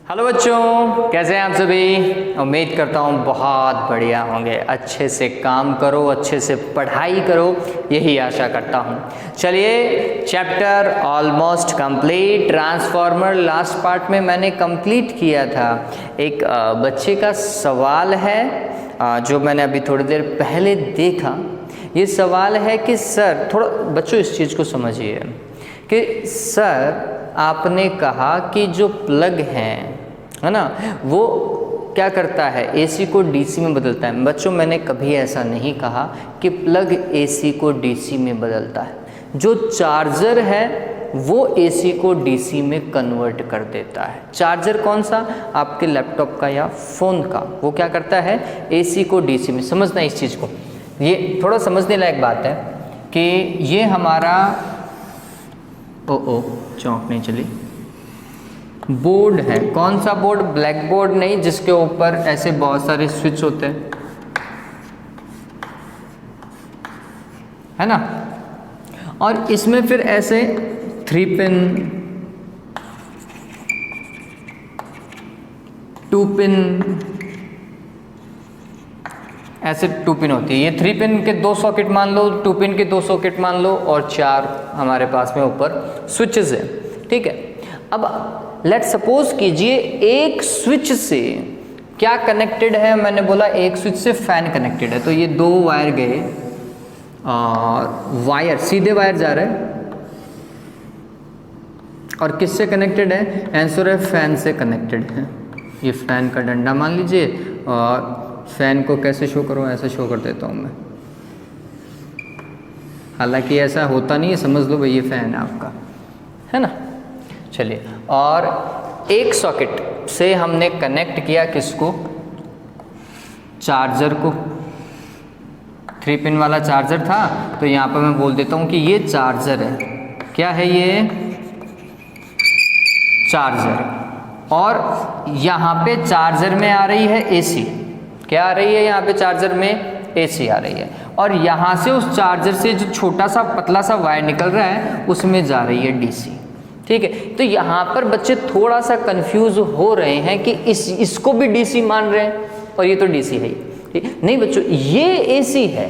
Hello बच्चों, कैसे हैं आप सभी। उम्मीद करता हूँ बहुत बढ़िया होंगे। अच्छे से काम करो, अच्छे से पढ़ाई करो, यही आशा करता हूँ। चलिए, chapter almost complete. Transformer last part में मैंने कंप्लीट किया था। एक बच्चे का सवाल है जो मैंने अभी थोड़ी देर पहले देखा। ये सवाल है कि सर, थोड़ा बच्चों इस चीज़ को समझिए कि सर आपने कहा कि जो प्लग है ना, वो क्या करता है, एसी को डीसी में बदलता है। बच्चों, मैंने कभी ऐसा नहीं कहा कि प्लग एसी को डीसी में बदलता है। जो चार्जर है वो एसी को डीसी में कन्वर्ट कर देता है। चार्जर कौन सा, आपके लैपटॉप का या फ़ोन का, वो क्या करता है, एसी को डीसी में। समझना इस चीज़ को, ये थोड़ा समझने लायक बात है कि ये हमारा चौंक नहीं चली, बोर्ड है। कौन सा बोर्ड, ब्लैक बोर्ड नहीं, जिसके ऊपर ऐसे बहुत सारे स्विच होते हैं, है ना। और इसमें फिर ऐसे 3 पिन, 2 पिन, ऐसे 2 पिन होती है। ये 3 पिन के 2 सॉकेट मान लो, 2 पिन के 2 सॉकेट मान लो, और 4 हमारे पास में ऊपर स्विचेस है। ठीक है, अब लेट सपोज कीजिए एक स्विच से क्या कनेक्टेड है। मैंने बोला एक स्विच से फैन कनेक्टेड है, तो ये 2 वायर गए और वायर सीधे वायर जा रहे हैं, और किससे कनेक्टेड है, आंसर है फैन से कनेक्टेड है। ये फैन का डंडा मान लीजिए, और फैन को कैसे शो करूँ, ऐसे शो कर देता हूँ मैं। हालांकि ऐसा होता नहीं है, समझ लो भाई ये फैन है आपका, है ना। चलिए, और एक सॉकेट से हमने कनेक्ट किया किसको, चार्जर को। 3 पिन वाला चार्जर था, तो यहाँ पर मैं बोल देता हूँ कि ये चार्जर है। क्या है ये, चार्जर। और यहाँ पे चार्जर में आ रही है एसी। क्या आ रही है यहाँ पे चार्जर में, एसी आ रही है। और यहाँ से उस चार्जर से जो छोटा सा पतला सा वायर निकल रहा है, उसमें जा रही है डीसी। ठीक है, तो यहाँ पर बच्चे थोड़ा सा कंफ्यूज हो रहे हैं कि इसको भी डीसी मान रहे हैं, और ये तो डीसी है ही। नहीं बच्चों, ये एसी है,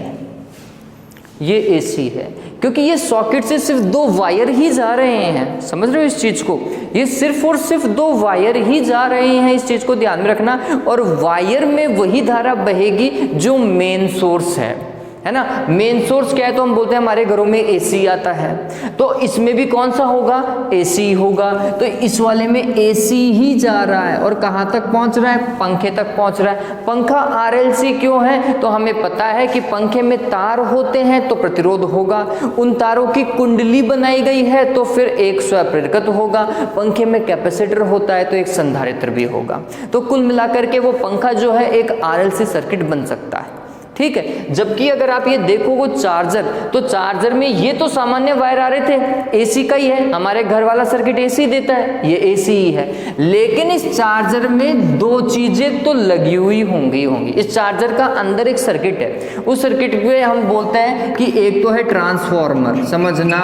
ये एसी है, क्योंकि ये सॉकेट से सिर्फ 2 वायर ही जा रहे हैं। समझ रहे हो इस चीज को, ये सिर्फ और सिर्फ 2 वायर ही जा रहे हैं। इस चीज को ध्यान में रखना। और वायर में वही धारा बहेगी जो मेन सोर्स है ना। मेन सोर्स क्या है, तो हम बोलते हैं हमारे घरों में एसी आता है, तो इसमें भी कौन सा होगा, एसी होगा। तो इस वाले में एसी ही जा रहा है, और कहाँ तक पहुंच रहा है, पंखे तक पहुंच रहा है। पंखा आरएलसी क्यों है, तो हमें पता है कि पंखे में तार होते हैं तो प्रतिरोध होगा। उन तारों की कुंडली बनाई गई है तो फिर एक स्वप्रेरकत्व होगा। पंखे में कैपेसिटर होता है तो एक संधारित्र भी होगा। तो कुल मिलाकर के वो पंखा जो है एक आरएलसी सर्किट बन सकता है। ठीक है, जबकि अगर आप ये देखो वो चार्जर, तो चार्जर में ये तो सामान्य वायर आ रहे थे, एसी का ही है। हमारे घर वाला सर्किट एसी देता है, ये एसी ही है। लेकिन इस चार्जर में 2 चीजें तो लगी हुई होंगी। इस चार्जर का अंदर एक सर्किट है, उस सर्किट में हम बोलते हैं कि एक तो है ट्रांसफॉर्मर, समझना,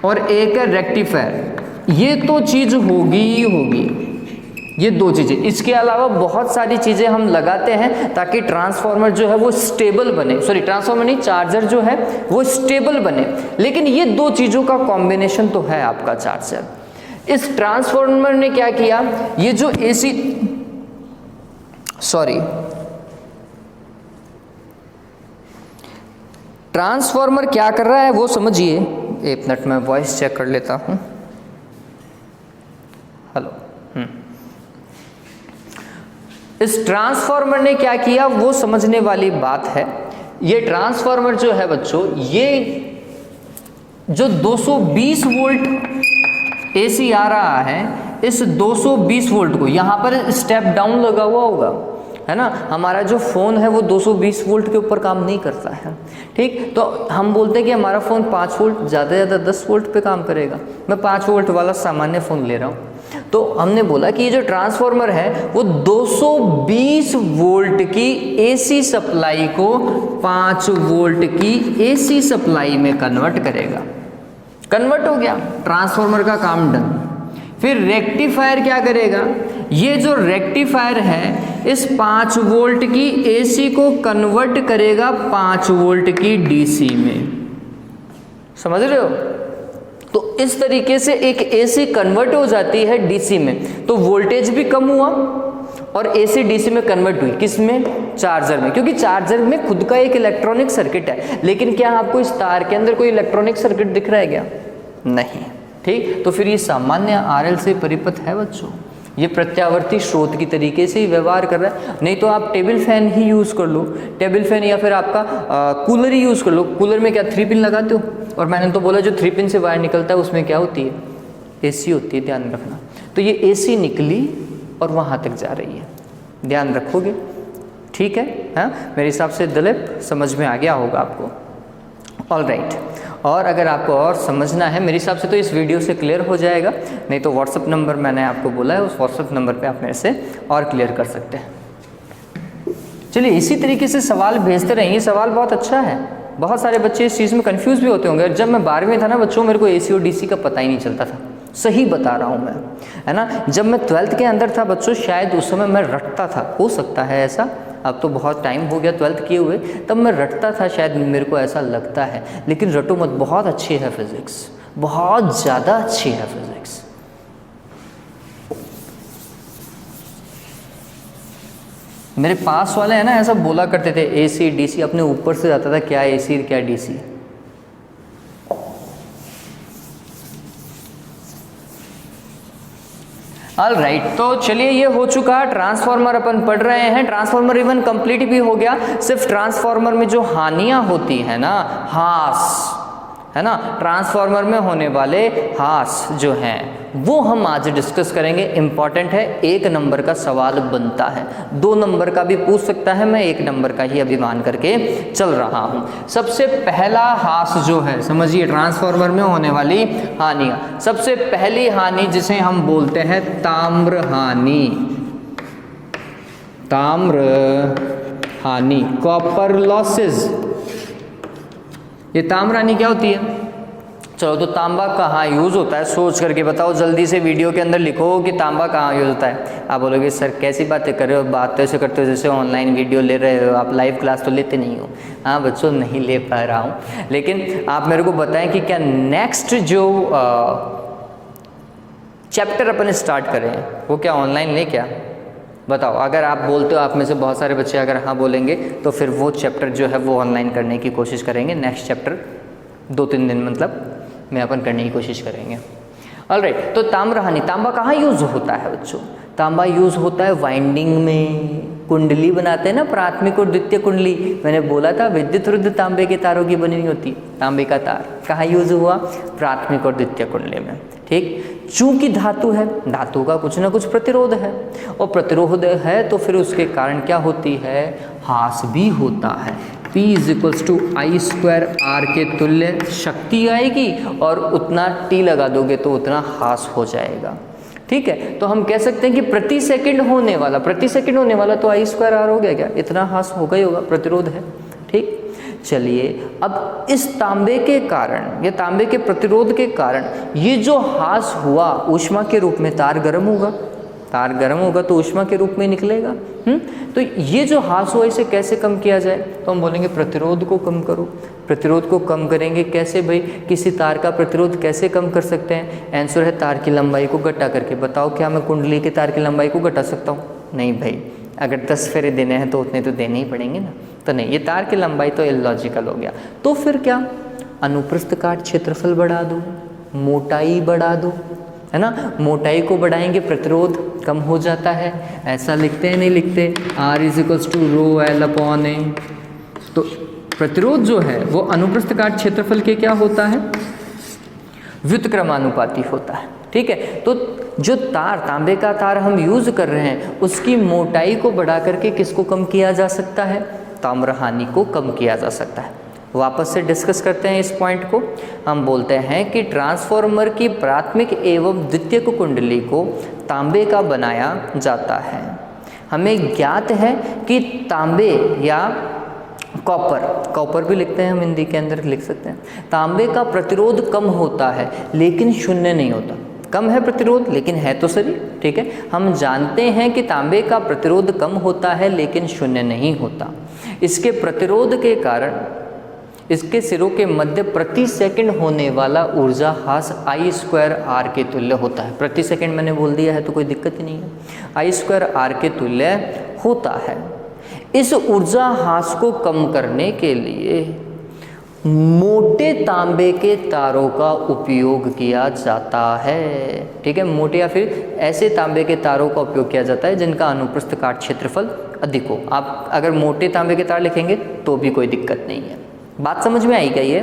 और एक है रेक्टिफायर। ये तो चीज होगी ही होगी, ये 2 चीजें। इसके अलावा बहुत सारी चीजें हम लगाते हैं ताकि ट्रांसफॉर्मर जो है वो स्टेबल बने। सॉरी, ट्रांसफॉर्मर नहीं, चार्जर जो है वो स्टेबल बने। लेकिन ये 2 चीजों का कॉम्बिनेशन तो है आपका चार्जर। इस ट्रांसफॉर्मर ने क्या किया, ये जो एसी, सॉरी, ट्रांसफॉर्मर क्या कर रहा है वो समझिए। 1 मिनट में वॉइस चेक कर लेता हूं। हेलो, इस ट्रांसफॉर्मर ने क्या किया वो समझने वाली बात है। ये ट्रांसफॉर्मर जो है बच्चों, ये जो 220 वोल्ट एसी आ रहा है, इस 220 वोल्ट को यहाँ पर स्टेप डाउन लगा हुआ होगा, है ना। हमारा जो फ़ोन है वो 220 वोल्ट के ऊपर काम नहीं करता है। ठीक, तो हम बोलते हैं कि हमारा फ़ोन 5 वोल्ट, ज़्यादा से ज़्यादा 10 वोल्ट पे काम करेगा। मैं 5 वोल्ट वाला सामान्य फ़ोन ले रहा हूँ, तो हमने बोला कि ये जो ट्रांसफॉर्मर है वो 220 वोल्ट की एसी सप्लाई को 5 वोल्ट की एसी सप्लाई में कन्वर्ट करेगा। कन्वर्ट हो गया, ट्रांसफॉर्मर का काम डन। फिर रेक्टिफायर क्या करेगा, ये जो रेक्टिफायर है इस 5 वोल्ट की एसी को कन्वर्ट करेगा 5 वोल्ट की डीसी में। समझ रहे हो? तो इस तरीके से एक एसी कन्वर्ट हो जाती है डीसी में, तो वोल्टेज भी कम हुआ और एसी डीसी में कन्वर्ट हुई। किस में? चार्जर में, क्योंकि चार्जर में खुद का एक इलेक्ट्रॉनिक सर्किट है। लेकिन क्या आपको इस तार के अंदर कोई इलेक्ट्रॉनिक सर्किट दिख रहा है क्या? नहीं। ठीक, तो फिर ये सामान्य आरएल से परिपथ है बच्चों, ये प्रत्यावर्ती स्रोत की तरीके से ही व्यवहार कर रहा है। नहीं तो आप टेबल फैन ही यूज़ कर लो, टेबल फैन, या फिर आपका कूलर ही यूज़ कर लो। कूलर में क्या 3 पिन लगाते हो? और मैंने तो बोला जो 3 पिन से वायर निकलता है उसमें क्या होती है? एसी होती है, ध्यान रखना। तो ये एसी निकली और वहाँ तक जा रही है, ध्यान रखोगे? ठीक है, हाँ, मेरे हिसाब से दिलीप समझ में आ गया होगा आपको। ऑल राइट, और अगर आपको और समझना है मेरे हिसाब से तो इस वीडियो से क्लियर हो जाएगा, नहीं तो व्हाट्सअप नंबर मैंने आपको बोला है, उस व्हाट्सअप नंबर पे आप मेरे से और क्लियर कर सकते हैं। चलिए इसी तरीके से सवाल भेजते रहिए, सवाल बहुत अच्छा है। बहुत सारे बच्चे इस चीज़ में कंफ्यूज भी होते होंगे। जब मैं 12वीं में था ना बच्चों, मेरे को एसी और डीसी का पता ही नहीं चलता था, सही बता रहा हूँ मैं, है ना। जब मैं 12th के अंदर था बच्चों, शायद उस समय मैं रटता था, हो सकता है ऐसा, अब तो बहुत टाइम हो गया 12th किए हुए, तब मैं रटता था, शायद मेरे को ऐसा लगता है। लेकिन रटो मत, बहुत अच्छी है फिज़िक्स, बहुत ज़्यादा अच्छी है फिज़िक्स। मेरे पास वाले हैं ना, ऐसा बोला करते थे एसी डीसी, अपने ऊपर से जाता था क्या एसी क्या डीसी। ऑल राइट, तो चलिए ये हो चुका, ट्रांसफार्मर अपन पढ़ रहे हैं, ट्रांसफार्मर इवन कंप्लीट भी हो गया। सिर्फ ट्रांसफार्मर में जो हानियां होती है ना, हास, है ना, ट्रांसफार्मर में होने वाले हास जो हैं वो हम आज डिस्कस करेंगे। इंपॉर्टेंट है, 1 नंबर का सवाल बनता है, 2 नंबर का भी पूछ सकता है, मैं 1 नंबर का ही अभी मान करके चल रहा हूँ। सबसे पहला हास जो है, समझिए ट्रांसफार्मर में होने वाली हानियाँ। सबसे पहली हानि जिसे हम बोलते हैं ताम्र हानि, ताम्र हानि, कॉपर लॉसेस। ये ताम्र हानि क्या होती है? चलो, तो तांबा कहाँ यूज़ होता है, सोच करके बताओ जल्दी से, वीडियो के अंदर लिखो कि तांबा कहाँ यूज़ होता है। आप बोलोगे सर कैसी बातें कर रहे हो, बात तो ऐसे करते हो जैसे ऑनलाइन वीडियो ले रहे हो, आप लाइव क्लास तो लेते नहीं हो। हाँ बच्चों, नहीं ले पा रहा हूँ, लेकिन आप मेरे को बताएं कि क्या नेक्स्ट जो चैप्टर अपन स्टार्ट करें वो क्या ऑनलाइन ले, क्या बताओ? अगर आप बोलते हो, आप में से बहुत सारे बच्चे अगर हाँ बोलेंगे, तो फिर वो चैप्टर जो है वो ऑनलाइन करने की कोशिश करेंगे। नेक्स्ट चैप्टर 2-3 दिन मतलब में अपन करने की कोशिश करेंगे। ऑलराइट, तो ताम्र हानि, तांबा कहाँ यूज़ होता है बच्चों? तांबा यूज़ होता है वाइंडिंग में, कुंडली बनाते हैं ना, प्राथमिक और द्वितीय कुंडली। मैंने बोला था विद्युत रुद्ध तांबे के तारों की बनी होती है, तांबे का तार कहाँ यूज़ हुआ? प्राथमिक और द्वितीय कुंडली में। ठीक, चूंकि धातु है, धातु का कुछ ना कुछ प्रतिरोध है, और प्रतिरोध है तो फिर उसके कारण क्या होती है? हास भी होता है। P = I²R के तुल्य शक्ति आएगी, और उतना T लगा दोगे तो उतना हास हो जाएगा। ठीक है, तो हम कह सकते हैं कि प्रति सेकंड होने वाला तो I²R हो गया, क्या इतना हास होगा ही होगा, प्रतिरोध है। ठीक, चलिए अब इस तांबे के कारण या तांबे के प्रतिरोध के कारण ये जो हास हुआ, ऊष्मा के रूप में तार गर्म होगा, तार गर्म होगा तो ऊष्मा के रूप में निकलेगा। तो ये जो हास हुआ इसे कैसे कम किया जाए? तो हम बोलेंगे प्रतिरोध को कम करो। प्रतिरोध को कम करेंगे कैसे भाई? किसी तार का प्रतिरोध कैसे कम कर सकते हैं? आंसर है तार की लंबाई को घटा करके। बताओ क्या मैं कुंडली के तार की लंबाई को घटा सकता हूँ? नहीं भाई, अगर 10 फेरे देने हैं तो उतने तो देने ही पड़ेंगे ना, तो नहीं, ये तार की लंबाई तो इलॉजिकल हो गया। तो फिर क्या, अनुप्रस्थ काट क्षेत्रफल बढ़ा दो, मोटाई बढ़ा दो, है ना। मोटाई को बढ़ाएंगे प्रतिरोध कम हो जाता है। ऐसा लिखते हैं, नहीं लिखते? R = ρL/A। तो प्रतिरोध जो है वो अनुप्रस्थ काट क्षेत्रफल के क्या होता है? व्युत्क्रमानुपाती होता है। ठीक है, तो जो तार, तांबे का तार हम यूज कर रहे हैं, उसकी मोटाई को बढ़ा करके किसको कम किया जा सकता है? ताम्र हानि को कम किया जा सकता है। वापस से डिस्कस करते हैं इस पॉइंट को। हम बोलते हैं कि ट्रांसफार्मर की प्राथमिक एवं द्वितीयक कुंडली को तांबे का बनाया जाता है। हमें ज्ञात है कि तांबे या कॉपर भी लिखते हैं हम, हिंदी के अंदर लिख सकते हैं। तांबे का प्रतिरोध कम होता है लेकिन शून्य नहीं होता। कम है प्रतिरोध लेकिन है तो सही, ठीक है। हम जानते हैं कि तांबे का प्रतिरोध कम होता है लेकिन शून्य नहीं होता। इसके प्रतिरोध के कारण इसके सिरों के मध्य प्रति सेकंड होने वाला ऊर्जा ह्रास I²R के तुल्य होता है। प्रति सेकंड मैंने बोल दिया है तो कोई दिक्कत ही नहीं है, I²R के तुल्य होता है। इस ऊर्जा ह्रास को कम करने के लिए मोटे तांबे के तारों का उपयोग किया जाता है, ठीक है। मोटे या फिर ऐसे तांबे के तारों का उपयोग किया जाता है जिनका अनुप्रस्थ काट क्षेत्रफल अधिक हो। आप अगर मोटे तांबे के तार लिखेंगे तो भी कोई दिक्कत नहीं है। बात समझ में आई क्या ये?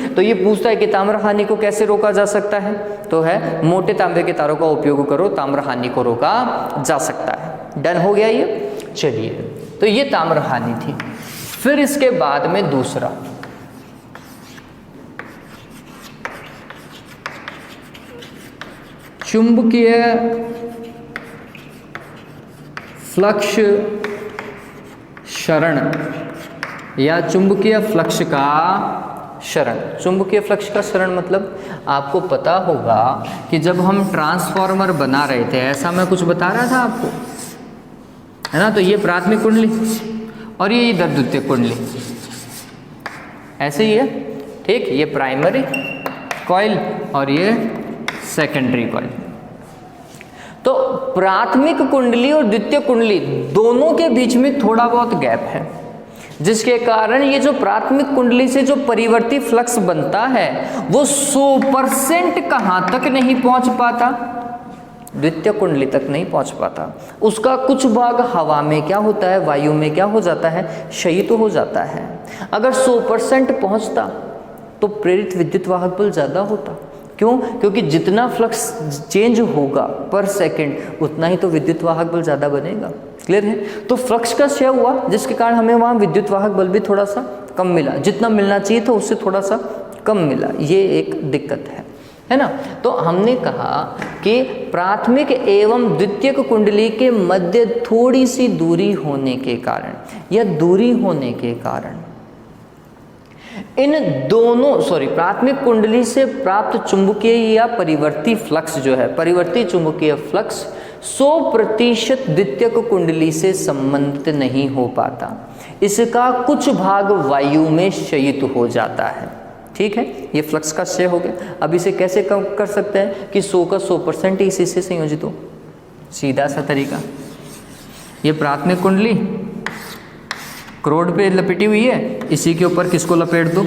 तो ये पूछता है कि ताम्र हानि को कैसे रोका जा सकता है, तो है मोटे तांबे के तारों का उपयोग करो, ताम्र हानि को रोका जा सकता है। डन हो गया ये? चलिए, तो ये ताम्र हानि थी। फिर इसके बाद में दूसरा, चुंबकीय फ्लक्स क्षरण या चुंबकीय फ्लक्स का क्षरण। चुंबकीय फ्लक्स का क्षरण मतलब आपको पता होगा कि जब हम ट्रांसफार्मर बना रहे थे, ऐसा मैं कुछ बता रहा था आपको, है ना। तो ये प्राथमिक कुंडली और ये इधर द्वितीयक कुंडली, ऐसे ही है, ठीक। ये प्राइमरी कॉइल और ये सेकेंडरी कॉइल। तो प्राथमिक कुंडली और द्वितीयक कुंडली दोनों के बीच में थोड़ा बहुत गैप है, जिसके कारण ये जो प्राथमिक कुंडली से जो परिवर्ती फ्लक्स बनता है वो 100% कहाँ तक नहीं पहुंच पाता, द्वितीय कुंडली तक नहीं पहुंच पाता। उसका कुछ भाग हवा में क्या होता है, वायु में क्या हो जाता है, क्षयित हो जाता है। अगर 100% पहुंचता तो प्रेरित विद्युत वाहक बल ज़्यादा होता। क्यों? क्योंकि जितना फ्लक्स चेंज होगा पर सेकंड उतना ही तो विद्युत वाहक बल ज़्यादा बनेगा। क्लियर है? तो फ्लक्स का क्षय हुआ जिसके कारण हमें वहाँ विद्युत वाहक बल भी थोड़ा सा कम मिला, जितना मिलना चाहिए था उससे थोड़ा सा कम मिला। ये एक दिक्कत है ना। तो हमने कहा कि प्राथमिक एवं द्वितीयक कुंडली के मध्य थोड़ी सी दूरी होने के कारण या दूरी होने के कारण इन दोनों प्राथमिक कुंडली से प्राप्त चुंबकीय या परिवर्ती फ्लक्स जो है, परिवर्ती चुंबकीय फ्लक्स 100% द्वितीयक कुंडली से संबंधित नहीं हो पाता। इसका कुछ भाग वायु में क्षयित हो जाता है। ठीक है, ये फ्लक्स का क्षय हो गया। अब इसे कैसे कम कर सकते हैं कि 100 का 100% ही इसी से संयोजित हो। सीधा सा तरीका, ये प्राथमिक कुंडली क्रोड पे लपेटी हुई है, इसी के ऊपर किसको लपेट दो,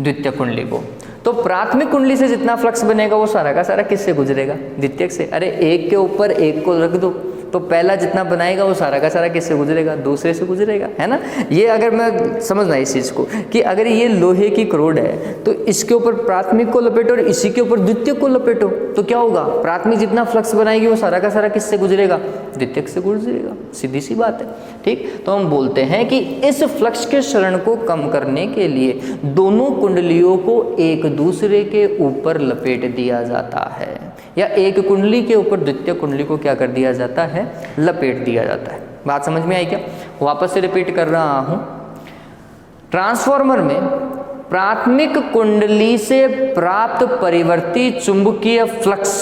द्वितीय कुंडली को। तो प्राथमिक कुंडली से जितना फ्लक्स बनेगा वो सारा का सारा किससे गुजरेगा, द्वितीयक से। अरे एक के ऊपर एक को रख दो तो पहला जितना बनाएगा वो सारा का सारा किससे गुजरेगा, दूसरे से गुजरेगा, है ना। ये अगर मैं समझना इस चीज़ को कि अगर ये लोहे की क्रोड है तो इसके ऊपर प्राथमिक को लपेटो और इसी के ऊपर द्वितीयक को लपेटो तो क्या होगा, प्राथमिक जितना फ्लक्स बनाएगी वो सारा का सारा किससे गुजरेगा, द्वितीयक से गुजरेगा। सीधी सी बात है। ठीक, तो हम बोलते हैं कि इस फ्लक्स के क्षरण को कम करने के लिए दोनों कुंडलियों को एक दूसरे के ऊपर लपेट दिया जाता है, या एक कुंडली के ऊपर द्वितीय कुंडली को क्या कर दिया जाता है, लपेट दिया जाता है। बात समझ में आई क्या? वापस से रिपीट कर रहा हूं। ट्रांसफार्मर में प्राथमिक कुंडली से प्राप्त परिवर्ती चुंबकीय फ्लक्स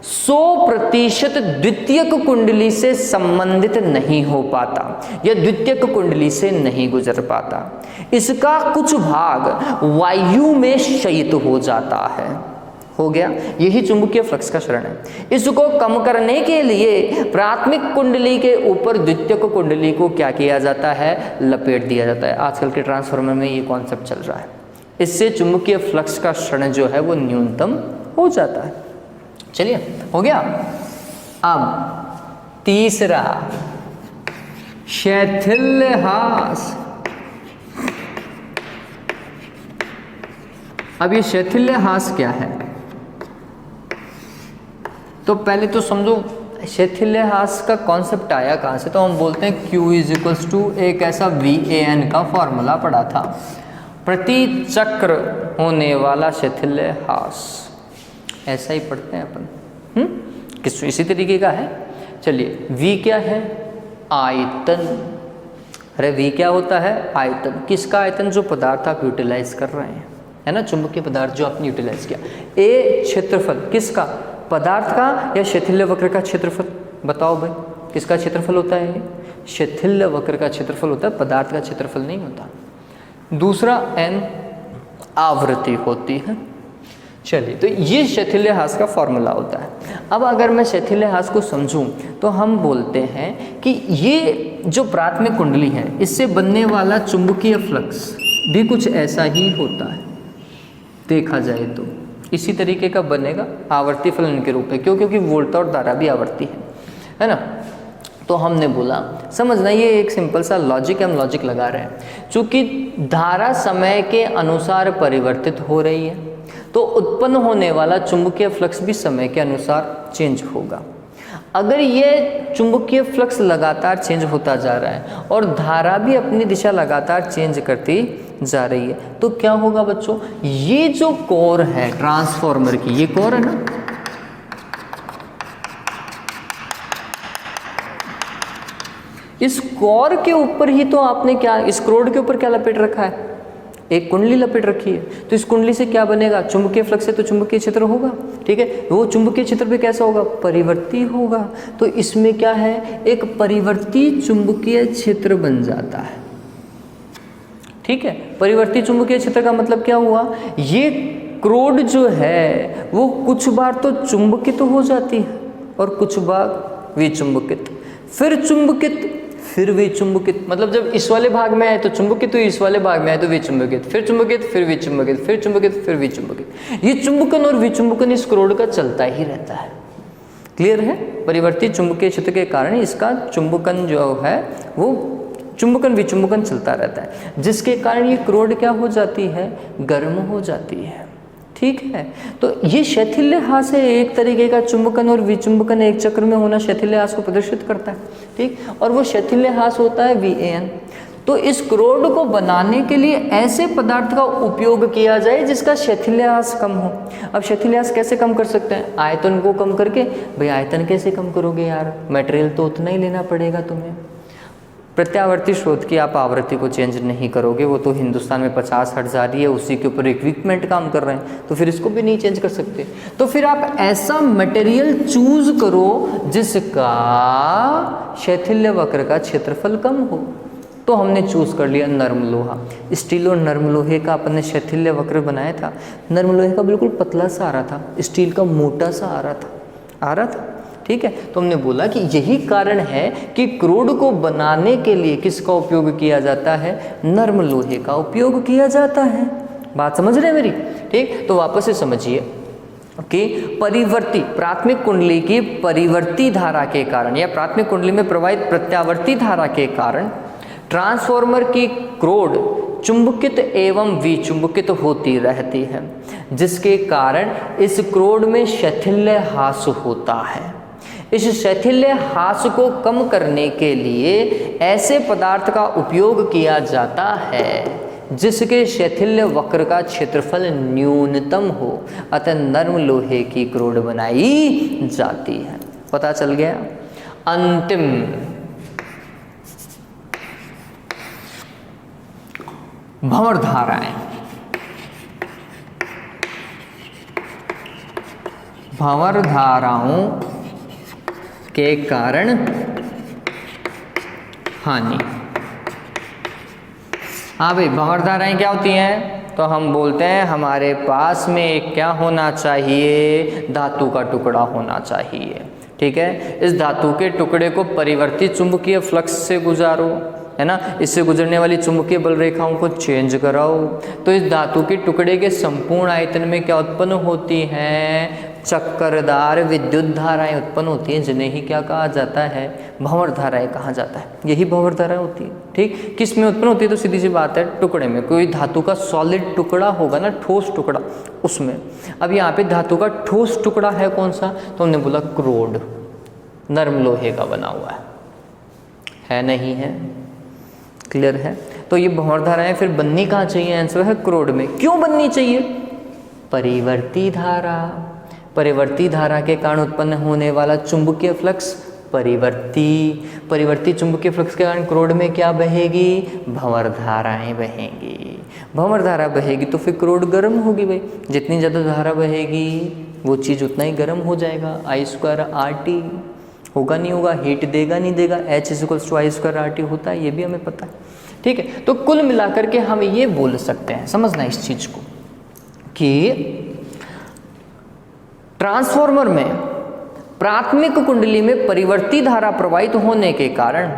100% द्वितीयक कुंडली से संबंधित नहीं हो पाता या द्वितीयक कुंडली से नहीं गुजर पाता। इसका कुछ भाग वायु में क्षयित हो जाता है। हो गया, यही चुंबकीय फ्लक्स का क्षरण है। इसको कम करने के लिए प्राथमिक कुंडली के ऊपर द्वितीयक कुंडली को क्या किया जाता है, लपेट दिया जाता है। आजकल के ट्रांसफार्मर में ये कॉन्सेप्ट चल रहा है। इससे चुंबकीय फ्लक्स का क्षरण जो है वो न्यूनतम हो जाता है। चलिए, हो गया। अब तीसरा, शैथिल्य ह्रास। अब ये शैथिल्य ह्रास क्या है, तो पहले तो समझो शैथिल्य ह्रास का कॉन्सेप्ट आया कहाँ से। तो हम बोलते हैं Q = एक ऐसा VAN का फॉर्मूला पढ़ा था, प्रति चक्र होने वाला शैथिल्य ह्रास। ऐसा ही पढ़ते हैं अपन, किस इसी तरीके का है। चलिए, V क्या है, आयतन। अरे V क्या होता है, आयतन। किसका आयतन, जो पदार्थ आप यूटिलाइज कर रहे हैं। है ना, चुंबकीय पदार्थ जो आपने यूटिलाइज किया। ए क्षेत्रफल किसका, पदार्थ का या शिथिल्य वक्र का क्षेत्रफल, बताओ भाई किसका क्षेत्रफल होता है ये, शिथिल्य वक्र का क्षेत्रफल होता है, पदार्थ का क्षेत्रफल नहीं होता। दूसरा n आवृत्ति होती है। चलिए, तो ये शिथिल्यहास का फॉर्मूला होता है। अब अगर मैं शिथिल्यहास को समझूं तो हम बोलते हैं कि ये जो प्राथमिक कुंडली है इससे बनने वाला चुंबकीय फ्लक्स भी कुछ ऐसा ही होता है, देखा जाए तो इसी तरीके का बनेगा आवर्ती फलन के रूप में। क्यों, क्योंकि वोल्टा और धारा भी आवर्ती है ना। तो हमने बोला, समझना ये एक सिंपल सा लॉजिक, हम लॉजिक लगा रहे हैं। चूंकि धारा समय के अनुसार परिवर्तित हो रही है तो उत्पन्न होने वाला चुंबकीय फ्लक्स भी समय के अनुसार चेंज होगा। अगर ये चुंबकीय फ्लक्स लगातार चेंज होता जा रहा है और धारा भी अपनी दिशा लगातार चेंज करती जा रही है तो क्या होगा बच्चों, ये जो कोर है ट्रांसफॉर्मर की, ये कोर है ना, इस कोर के ऊपर ही तो आपने क्या, इस क्रोड के ऊपर क्या लपेट रखा है, एक कुंडली लपेट रखी है। तो इस कुंडली से क्या बनेगा, चुंबकीय फ्लक्स से तो चुंबकीय क्षेत्र होगा, ठीक है। वो चुंबकीय क्षेत्र भी कैसा होगा, परिवर्ती होगा। तो इसमें क्या है, एक परिवर्ती चुंबकीय क्षेत्र बन जाता है, ठीक है। परिवर्ती चुंबकीय क्षेत्र का मतलब क्या हुआ, ये क्रोड जो है वो कुछ बार तो चुंबकित हो जाती है और कुछ बार विचुंबकित, फिर चुंबकित, फिर विचुंबकित। मतलब जब इस वाले भाग में आए तो चुंबकित, तो इस वाले भाग में आए तो विचुंबकित, फिर चुंबकित, फिर विचुंबकित, फिर चुंबकित, फिर विचुंबकित। ये चुंबकन और विचुंबकन इस क्रोड का चलता ही रहता है। क्लियर है। परिवर्ती चुंबकीय क्षेत्र के कारण इसका चुंबकन जो है वो चुंबकन विचुंबकन चलता रहता है, जिसके कारण ये क्रोड क्या हो जाती है, गर्म हो जाती है, ठीक है। तो ये शिथिल्यहास है, एक तरीके का चुंबकन और विचुंबकन एक चक्र में होना शिथिल्यहास को प्रदर्शित करता है, ठीक। और वो शिथिल्यहास होता है VAN। तो इस क्रोड को बनाने के लिए ऐसे पदार्थ का उपयोग किया जाए जिसका शिथिल्यहास कम हो। अब शिथिल्यहास कैसे कम कर सकते हैं, आयतन को कम करके। भाई आयतन कैसे कम करोगे यार, मटेरियल तो उतना ही लेना पड़ेगा तुम्हें। प्रत्यावर्ती स्रोत की आप आवृत्ति को चेंज नहीं करोगे, वो तो हिंदुस्तान में 50 हर्ट्ज आ रही है, उसी के ऊपर इक्विपमेंट काम कर रहे हैं, तो फिर इसको भी नहीं चेंज कर सकते। तो फिर आप ऐसा मटेरियल चूज करो जिसका शैथिल्य वक्र का क्षेत्रफल कम हो। तो हमने चूज कर लिया नर्म लोहा। स्टील और नर्म लोहे का अपन ने शैथिल्य वक्र बनाया था। नर्म लोहे का बिल्कुल पतला सा आ रहा था, स्टील का मोटा सा आ रहा था, ठीक है। तो हमने बोला कि यही कारण है कि क्रोड को बनाने के लिए किसका उपयोग किया जाता है, नर्म लोहे का उपयोग किया जाता है। बात समझ रहे हैं मेरी, ठीक। तो वापस से समझिए कि परिवर्ती प्राथमिक कुंडली की परिवर्ती धारा के कारण या प्राथमिक कुंडली में प्रवाहित प्रत्यावर्ती धारा के कारण ट्रांसफॉर्मर की क्रोड चुंबकित एवं विचुंबकित होती रहती है, जिसके कारण इस क्रोड में शैथिल्यहास होता है। इस शैथिल्यहास को कम करने के लिए ऐसे पदार्थ का उपयोग किया जाता है जिसके शैथिल्य वक्र का क्षेत्रफल न्यूनतम हो, अतः नर्म लोहे की क्रोड बनाई जाती है। पता चल गया। अंतिम भंवर धाराएं। भंवर धाराओं के कारण हानि। हाँ भाई, भंवर धाराएं क्या होती हैं, तो हम बोलते हैं हमारे पास में एक क्या होना चाहिए, धातु का टुकड़ा होना चाहिए, ठीक है। इस धातु के टुकड़े को परिवर्ती चुंबकीय फ्लक्स से गुजारो, है ना, इससे गुजरने वाली चुंबकीय बल रेखाओं को चेंज कराओ। तो इस धातु के टुकड़े के संपूर्ण आयतन में क्या उत्पन्न होती हैं, चक्करदार विद्युत धाराएं उत्पन्न होती हैं, जिन्हें ही क्या कहा जाता है, भंवर धाराएं कहा जाता है। यही भंवर धाराएं होती है, ठीक। किस में उत्पन्न होती है, तो सीधी सी बात है टुकड़े में। कोई धातु का सॉलिड टुकड़ा होगा ना, ठोस टुकड़ा, उसमें। अब यहाँ पे धातु का ठोस टुकड़ा है कौन सा, तो हमने बोला क्रोड, नर्म लोहे का बना हुआ है नहीं है। क्लियर है। तो ये भंवर धाराएं फिर बननी कहाँ चाहिए, आंसर है क्रोड में। क्यों बननी चाहिए, परिवर्ती धारा। परिवर्ती धारा के कारण उत्पन्न होने वाला चुंबकीय फ्लक्स परिवर्ती चुंबकीय फ्लक्स के कारण क्रोड में क्या बहेगी? भंवर धाराएं बहेंगी। भंवर धारा बहेगी तो फिर क्रोड गर्म होगी भाई, जितनी ज़्यादा धारा बहेगी वो चीज़ उतना ही गर्म हो जाएगा। I²RT होगा नहीं होगा, हीट देगा नहीं देगा, H=I²RT होता है, ये भी हमें पता है। ठीक है, तो कुल मिलाकर के हम ये बोल सकते हैं, समझना इस चीज़ को, कि ट्रांसफॉर्मर में प्राथमिक कुंडली में परिवर्ती धारा प्रवाहित होने के कारण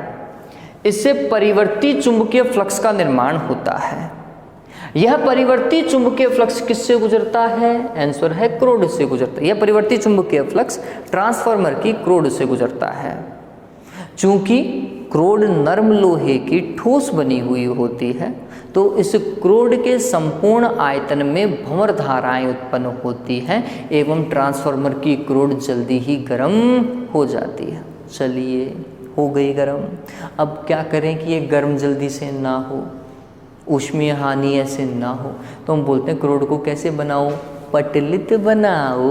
इससे परिवर्ती चुंबकीय फ्लक्स का निर्माण होता है। यह परिवर्ती चुंबकीय फ्लक्स किससे गुजरता है? आंसर है क्रोड से गुजरता है। यह परिवर्ती चुंबकीय फ्लक्स ट्रांसफार्मर की क्रोड से गुजरता है। चूंकि क्रोड नरम लोहे की ठोस बनी हुई होती है तो इस क्रोड के संपूर्ण आयतन में भंवर धाराएं उत्पन्न होती हैं एवं ट्रांसफार्मर की क्रोड जल्दी ही गर्म हो जाती है। चलिए, हो गई गर्म। अब क्या करें कि ये गर्म जल्दी से ना हो, ऊष्मीय हानि ऐसे ना हो, तो हम बोलते हैं क्रोड को कैसे बनाओ? पटलित बनाओ।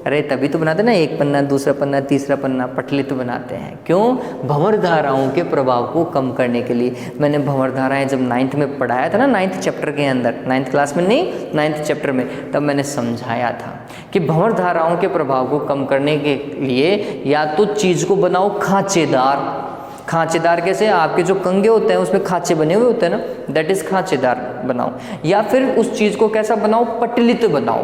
अरे तभी तो बनाते ना, एक पन्ना, दूसरा पन्ना, तीसरा पन्ना, पटलित बनाते हैं। क्यों? भंवर धाराओं के प्रभाव को कम करने के लिए। मैंने भंवर धाराएं जब 9th में पढ़ाया था ना, 9th चैप्टर के अंदर, 9th क्लास में नहीं, 9th चैप्टर में, तब मैंने समझाया था कि भंवर धाराओं के प्रभाव को कम करने के लिए या तो चीज़ को बनाओ खांचेदार। खांचेदार कैसे? आपके जो कंगे होते हैं उसमें खांचे बने हुए होते हैं ना, दैट इज खांचेदार बनाओ। या फिर उस चीज़ को कैसा बनाओ? पटलित बनाओ।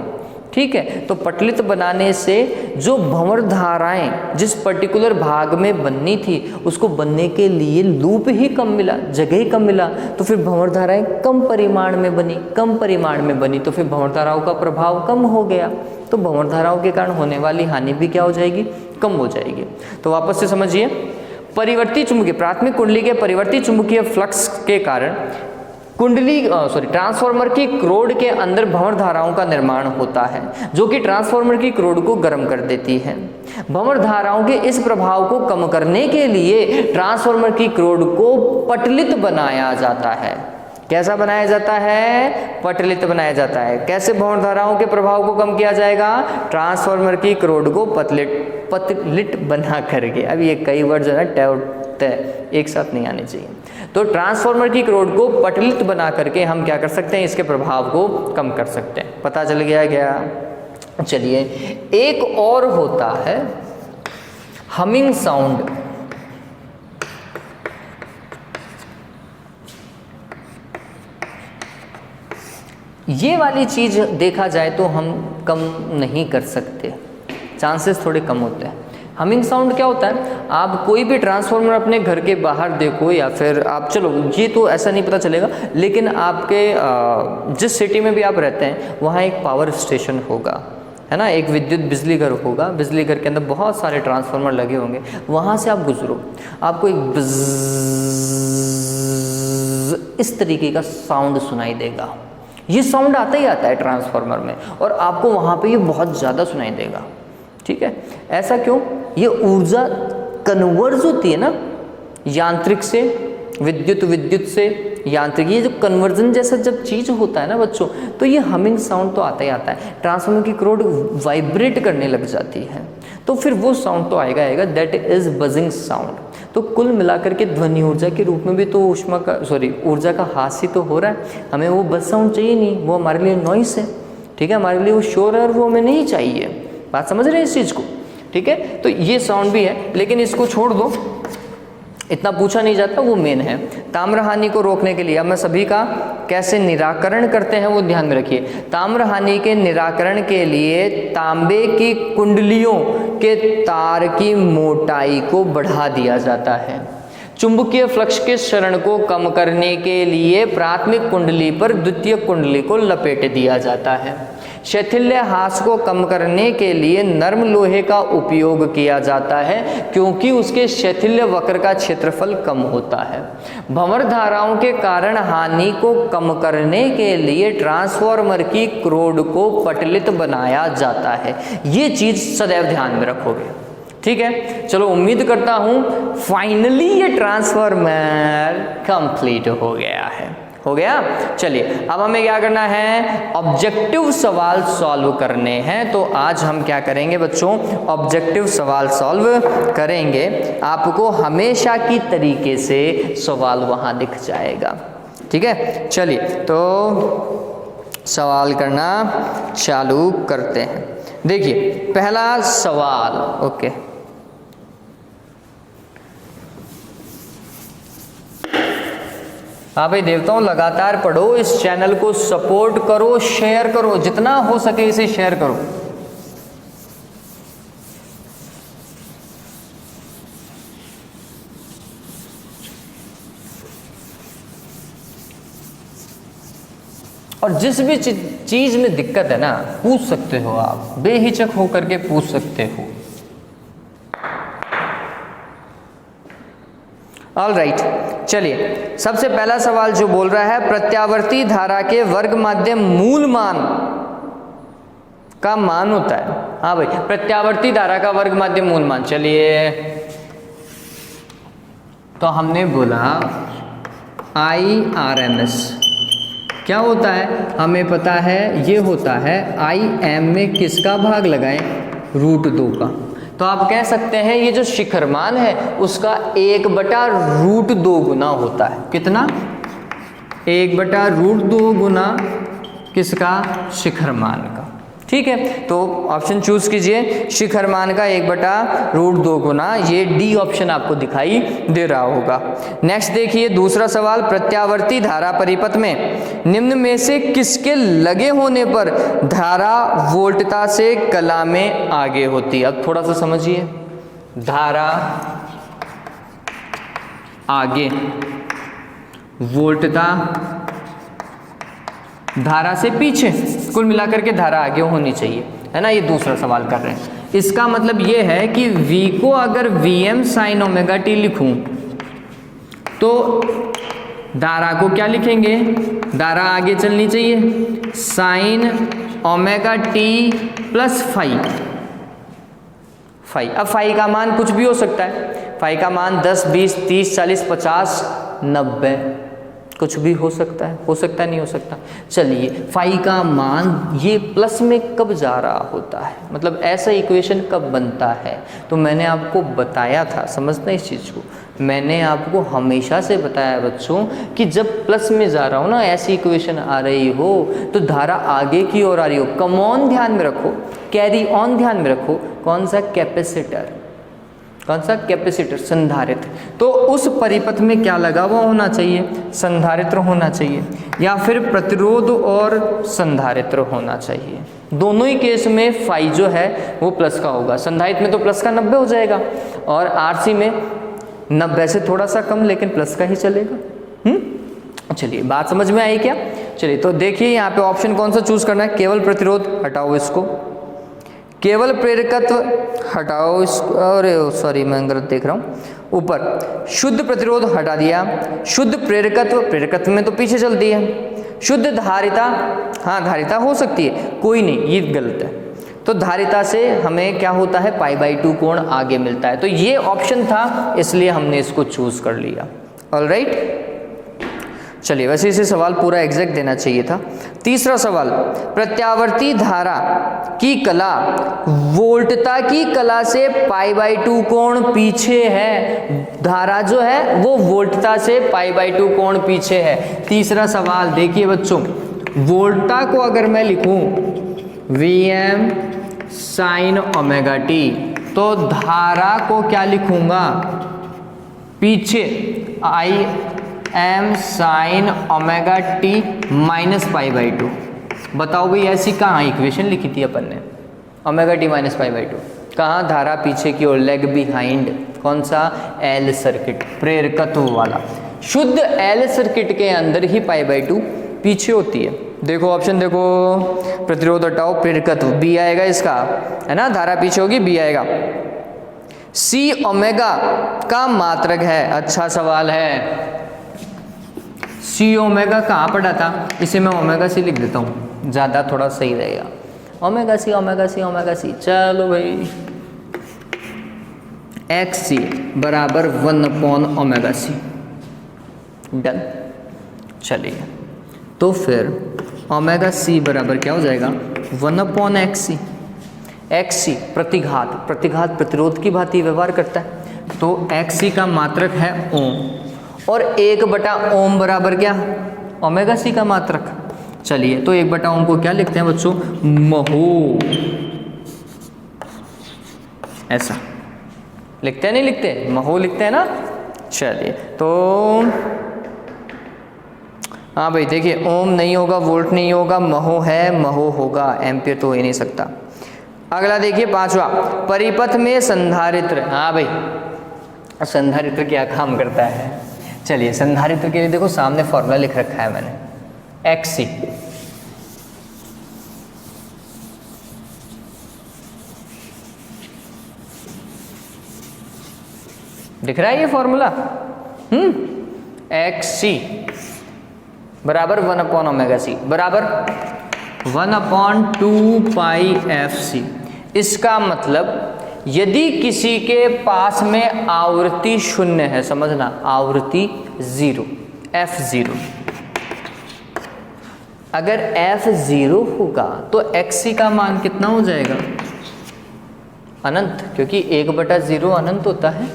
ठीक है, तो पटलित बनाने से जो भंवर धाराएं जिस पर्टिकुलर भाग में बननी थी उसको बनने के लिए लूप ही कम मिला, जगह ही कम मिला, तो फिर भंवर धाराएं कम परिमाण में बनी। कम परिमाण में बनी तो फिर भंवर धाराओं का प्रभाव कम हो गया, तो भंवर धाराओं के कारण होने वाली हानि भी क्या हो जाएगी? कम हो जाएगी। तो वापस से समझिए, परिवर्ती चुंबकीय प्राथमिक कुंडली के परिवर्ती चुंबकीय फ्लक्स के कारण ट्रांसफार्मर की क्रोड के अंदर भंवर धाराओं का निर्माण होता है जो कि ट्रांसफार्मर की क्रोड को गर्म कर देती है। भंवर धाराओं के इस प्रभाव को कम करने के लिए ट्रांसफार्मर की क्रोड को पटलित बनाया जाता है। कैसा बनाया जाता है? पटलित बनाया जाता है। कैसे भंवर धाराओं के प्रभाव को कम किया जाएगा? ट्रांसफार्मर की क्रोड को पतलिट बना करके। अब ये कई वर्ड जो है एक साथ नहीं आने चाहिए। तो ट्रांसफार्मर की क्रोड को पटलित बना करके हम क्या कर सकते हैं? इसके प्रभाव को कम कर सकते हैं। पता चल गया क्या? चलिए, एक और होता है हमिंग साउंड। ये वाली चीज़ देखा जाए तो हम कम नहीं कर सकते, चांसेस थोड़े कम होते हैं। हमिंग साउंड क्या होता है? आप कोई भी ट्रांसफार्मर अपने घर के बाहर देखो या फिर आप, चलो ये तो ऐसा नहीं पता चलेगा, लेकिन आपके जिस सिटी में भी आप रहते हैं वहाँ एक पावर स्टेशन होगा, है ना, एक विद्युत बिजली घर होगा। बिजली घर के अंदर बहुत सारे ट्रांसफार्मर लगे होंगे। वहाँ से आप गुजरो, आपको एक बज़ इस तरीके का साउंड सुनाई देगा। ये साउंड आता ही आता है ट्रांसफार्मर में और आपको वहाँ पे ये बहुत ज़्यादा सुनाई देगा। ठीक है, ऐसा क्यों? ये ऊर्जा कन्वर्ज होती है ना, यांत्रिक से विद्युत, विद्युत से यांत्रिक, ये जो कन्वर्जन जैसा जब चीज़ होता है ना बच्चों, तो ये हमिंग साउंड तो आता ही आता है। ट्रांसफार्मर की क्रोड वाइब्रेट करने लग जाती है तो फिर वो साउंड तो आएगा, दैट इज बजिंग साउंड। तो कुल मिलाकर के ध्वनि ऊर्जा के रूप में भी तो ऊर्जा का हास्य तो हो रहा है। हमें वो बज साउंड चाहिए नहीं, वो हमारे लिए नॉइस है। ठीक है, हमारे लिए वो शोर है और वो हमें नहीं चाहिए। बात समझ रहे हैं इस चीज़ को? ठीक है, तो ये साउंड भी है, लेकिन इसको छोड़ दो, इतना पूछा नहीं जाता, वो मेन है। ताम्र हानि को रोकने के लिए अब मैं सभी का कैसे निराकरण करते हैं वो ध्यान में रखिए। ताम्र हानि के निराकरण के लिए तांबे की कुंडलियों के तार की मोटाई को बढ़ा दिया जाता है। चुंबकीय फ्लक्स के क्षरण को कम करने के लिए प्राथमिक कुंडली पर द्वितीयक कुंडली को लपेट दिया जाता है। शैथिल्य ह्रास को कम करने के लिए नर्म लोहे का उपयोग किया जाता है क्योंकि उसके शैथिल्य वक्र का क्षेत्रफल कम होता है। भंवर धाराओं के कारण हानि को कम करने के लिए ट्रांसफार्मर की क्रोड को पटलित बनाया जाता है। ये चीज़ सदैव ध्यान में रखोगे। ठीक है, चलो उम्मीद करता हूँ फाइनली ये ट्रांसफार्मर कंप्लीट हो गया है। हो गया। चलिए अब हमें क्या करना है, ऑब्जेक्टिव सवाल सॉल्व करने हैं। तो आज हम क्या करेंगे बच्चों, ऑब्जेक्टिव सवाल सॉल्व करेंगे। आपको हमेशा की तरीके से सवाल वहां दिख जाएगा, ठीक है। चलिए तो सवाल करना चालू करते हैं। देखिए पहला सवाल, ओके, हाँ भाई देवताओं, लगातार पढ़ो, इस चैनल को सपोर्ट करो, शेयर करो, जितना हो सके इसे शेयर करो। और जिस भी चीज में दिक्कत है ना, पूछ सकते हो आप, बेहिचक होकर के पूछ सकते हो। ऑल राइट, चलिए सबसे पहला सवाल जो बोल रहा है, प्रत्यावर्ती धारा के वर्ग माध्यम मूल मान का मान होता है। हाँ भाई, प्रत्यावर्ती धारा का वर्ग माध्यम मूल मान। चलिए तो हमने बोला IRMS क्या होता है, हमें पता है ये होता है IM में किसका भाग लगाएं, √2 का। तो आप कह सकते हैं ये जो शिखर मान है उसका 1/√2 गुना होता है। कितना, 1/√2 गुना किसका, शिखर मान का। ठीक है, तो ऑप्शन चूज कीजिए, शिखर मान का 1/√2 गुना, ये डी ऑप्शन आपको दिखाई दे रहा होगा। नेक्स्ट देखिए दूसरा सवाल, प्रत्यावर्ती धारा परिपथ में निम्न में से किसके लगे होने पर धारा वोल्टता से कला में आगे होती है। अब थोड़ा सा समझिए, धारा आगे, वोल्टता धारा से पीछे, कुल मिलाकर के धारा आगे होनी चाहिए, है ना। ये दूसरा सवाल कर रहे हैं। इसका मतलब ये है कि V को अगर Vm sin ओमेगा t लिखूं तो धारा को क्या लिखेंगे, धारा आगे चलनी चाहिए sin omega t plus phi. अब फाई का मान कुछ भी हो सकता है, फाई का मान 10, 20, 30, 40, 50, 90 कुछ भी हो सकता है, नहीं हो सकता। चलिए फाई का मान ये प्लस में कब जा रहा होता है, मतलब ऐसा इक्वेशन कब बनता है, तो मैंने आपको बताया था, समझना इस चीज़ को, मैंने आपको हमेशा से बताया बच्चों कि जब प्लस में जा रहा हो ना, ऐसी इक्वेशन आ रही हो तो धारा आगे की ओर आ रही हो, कम ऑन ध्यान में रखो, कैरी ऑन ध्यान में रखो, कौन सा, कैपेसिटर, कौन सा, कैपेसिटर, संधारित्र। तो उस परिपथ में क्या लगा हुआ होना चाहिए, संधारित्र होना चाहिए, या फिर प्रतिरोध और संधारित्र होना चाहिए। दोनों ही केस में फाई जो है वो प्लस का होगा। संधारित्र में तो प्लस का 90 हो जाएगा और आरसी में 90 से थोड़ा सा कम, लेकिन प्लस का ही चलेगा। चलिए बात समझ में आई क्या। चलिए तो देखिए यहाँ पे ऑप्शन कौन सा चूज करना है, केवल प्रतिरोध हटाओ इसको, केवल प्रेरकत्व हटाओ इसको, अरे सॉरी मैं गलत देख रहा हूँ, ऊपर शुद्ध प्रतिरोध हटा दिया, शुद्ध प्रेरकत्व, प्रेरकत्व में तो पीछे चलती है, शुद्ध धारिता, हाँ धारिता हो सकती है, कोई नहीं ये गलत है, तो धारिता से हमें क्या होता है, π/2 कोण आगे मिलता है। तो ये ऑप्शन था इसलिए हमने इसको चूज कर लिया। ऑलराइट, चलिए वैसे इसे सवाल पूरा एग्जैक्ट देना चाहिए था। तीसरा सवाल, प्रत्यावर्ती धारा की कला वोल्टता की कला से π/2 कोण पीछे है, धारा जो है वो वोल्टता से π/2 कोण पीछे है। तीसरा सवाल देखिए बच्चों, वोल्टता को अगर मैं लिखूं Vm sin ओमेगा t, तो धारा को क्या लिखूंगा, पीछे Im sin omega t minus π/2। बताओ भाई ऐसी कहाँ इक्वेशन लिखी थी अपन ने, ओमेगा t माइनस π/2, कहाँ, धारा पीछे की ओर, लेग बिहाइंड, कौन सा, एल सर्किट, प्रेरकत्व वाला। शुद्ध एल सर्किट के अंदर ही π/2 पीछे होती है। देखो ऑप्शन देखो, प्रतिरोध हटाओ, प्रेरकत्व, बी आएगा इसका, है ना, धारा पीछे होगी, बी आएगा। सी ओमेगा का मात्रक है, अच्छा सवाल है, सी ओमेगा कहाँ पढ़ा था, इसे मैं ओमेगा सी लिख देता हूँ, ज़्यादा थोड़ा सही रहेगा, omega c omega c omega c. चलो भाई, एक्स सी बराबर 1/ओमेगा सी, डन। चलिए तो फिर ओमेगा सी बराबर क्या हो जाएगा 1/xc। xc प्रतिघात, प्रतिघात प्रतिरोध की भांति व्यवहार करता है, तो xc का मात्रक है ओम और 1/ओम बराबर क्या ओमेगा सी का मात्रक। चलिए तो 1/ओम को क्या लिखते हैं बच्चों महो, ऐसा लिखते हैं नहीं लिखते, महो लिखते हैं ना। चलिए तो हाँ भाई देखिए ओम नहीं होगा, वोल्ट नहीं होगा, महो है, महो होगा, एम्पियर तो हो ही नहीं सकता। अगला देखिए 5वां, परिपथ में संधारित्र। हाँ भाई संधारित्र क्या काम करता है, चलिए संधारित्र के लिए देखो सामने फॉर्मूला लिख रखा है मैंने, XC दिख रहा है ये फॉर्मूला, XC बराबर 1/ओमेगा सी बराबर 1/2πfc। इसका मतलब यदि किसी के पास में आवृत्ति शून्य है, समझना आवृत्ति 0 f0, अगर f0 होगा तो xc का मान कितना हो जाएगा अनंत, क्योंकि 1/0 अनंत होता है।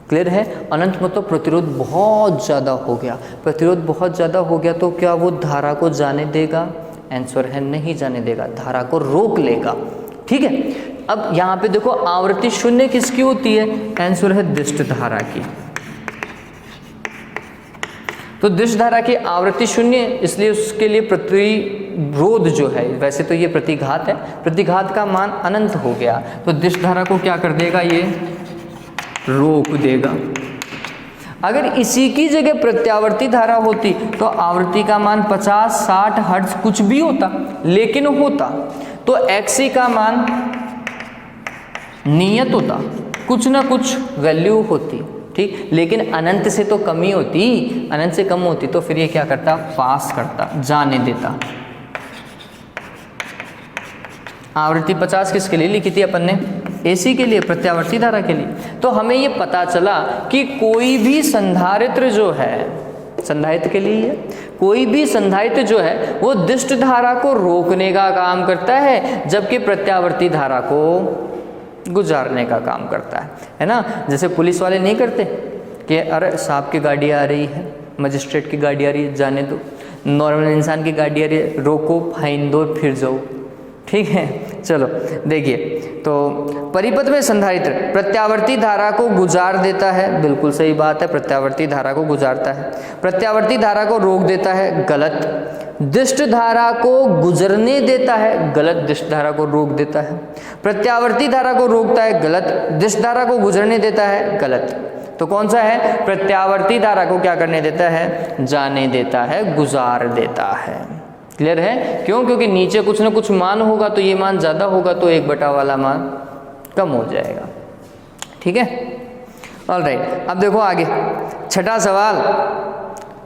क्लियर है, अनंत मतलब प्रतिरोध बहुत ज़्यादा हो गया, प्रतिरोध बहुत ज़्यादा हो गया तो क्या वो धारा को जाने देगा, आंसर है नहीं जाने देगा, धारा को रोक लेगा। ठीक है, अब यहाँ पे देखो आवृत्ति शून्य किसकी होती है, आंसर है दिष्ट धारा की। तो दिष्ट धारा की आवृत्ति शून्य, इसलिए उसके लिए प्रतिरोध जो है, वैसे तो ये प्रतिघात है, प्रतिघात का मान अनंत हो गया, तो दिष्ट धारा को क्या कर देगा, ये रोक देगा। अगर इसी की जगह प्रत्यावर्ती धारा होती तो आवृत्ति का मान 50-60 हर्ट्ज कुछ भी होता, लेकिन होता तो XC का मान नियत होता, कुछ ना कुछ वैल्यू होती, ठीक, लेकिन अनंत से तो कम ही होती, अनंत से कम होती तो फिर ये क्या करता, पास करता, जाने देता। आवृत्ति 50 किसके लिए लिखी थी अपन ने, AC के लिए, प्रत्यावर्ती धारा के लिए। तो हमें ये पता चला कि कोई भी संधारित्र जो है, संधारित्र के लिए कोई भी संधारित्र जो है वो दिष्ट धारा को रोकने का काम करता है, जबकि प्रत्यावर्ती धारा को गुजारने का काम करता है ना। जैसे पुलिस वाले नहीं करते कि अरे साहब की गाड़ी आ रही है, मजिस्ट्रेट की गाड़ी आ रही है, जाने दो, नॉर्मल इंसान की गाड़ी आ रही है, रोको, फाइन दो, फिर जाओ। ठीक है, चलो देखिए, तो परिपथ में संधारित्र प्रत्यावर्ती धारा को गुजार देता है, बिल्कुल सही बात है, प्रत्यावर्ती धारा को गुजारता है। प्रत्यावर्ती धारा को रोक देता है, गलत। दिष्ट धारा को गुजरने देता है, गलत। दिष्ट धारा को रोक देता है। प्रत्यावर्ती धारा को रोकता है, गलत। दिष्ट धारा को गुजरने देता है, गलत। तो कौन सा है, प्रत्यावर्ती धारा को क्या करने देता है, जाने देता है, गुजार देता है। क्लियर है, क्यों, क्योंकि नीचे कुछ ना कुछ मान होगा तो ये मान ज़्यादा होगा तो 1/, वाला मान कम हो जाएगा। ठीक है, ऑलराइट। अब देखो आगे 6ठा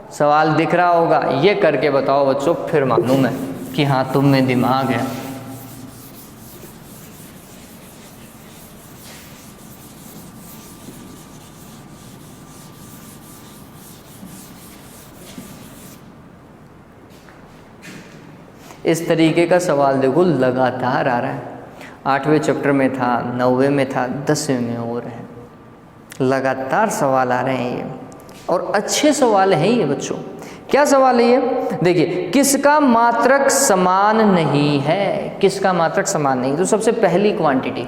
सवाल दिख रहा होगा, ये करके बताओ बच्चों, फिर मानूं मैं कि हाँ तुम में दिमाग है। इस तरीके का सवाल देखो लगातार आ रहा है, 8वें चैप्टर में था, 9वें में था, 10वें में और है, लगातार सवाल आ रहे हैं ये, और अच्छे सवाल हैं ये बच्चों। क्या सवाल है ये, देखिए, किसका मात्रक समान नहीं है, किसका मात्रक समान नहीं, तो सबसे पहली क्वांटिटी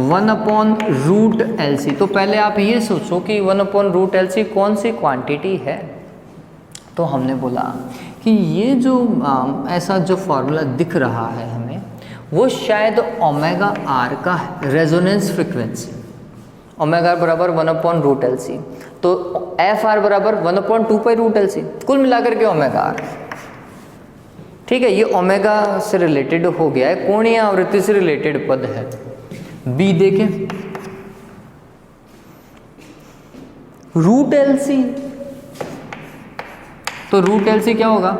1/√LC। तो पहले आप ये सोचो कि 1/√LC कौन सी क्वांटिटी है। तो हमने बोला कि ये जो ऐसा जो फॉर्मूला दिख रहा है हमें, वो शायद ओमेगा आर का है, रेजोनेंस फ्रिक्वेंसी। ओमेगा आर बराबर 1/√LC, तो एफ आर बराबर 1/2π√LC, कुल मिलाकर के ओमेगा आर। ठीक है, ये ओमेगा से रिलेटेड हो गया है, कोणीय आवृत्ति से रिलेटेड पद है। बी देखें, √LC, तो √LC क्या होगा,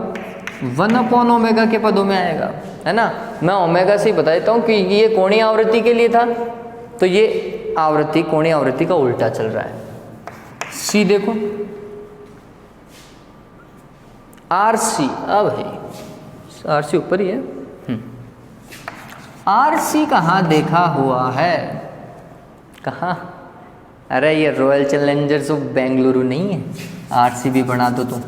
1/ओमेगा के पदों में आएगा, है ना। मैं ओमेगा से ही बता देता हूँ कि ये कोणीय आवृत्ति के लिए था, तो ये आवृत्ति कोणीय आवृत्ति का उल्टा चल रहा है। सी देखो, आर सी, अब है आर सी ऊपर ही है। आर सी कहाँ देखा हुआ है? कहाँ? अरे ये रॉयल चैलेंजर्स ऑफ बेंगलुरु नहीं है, आर सी भी बना दो तुम।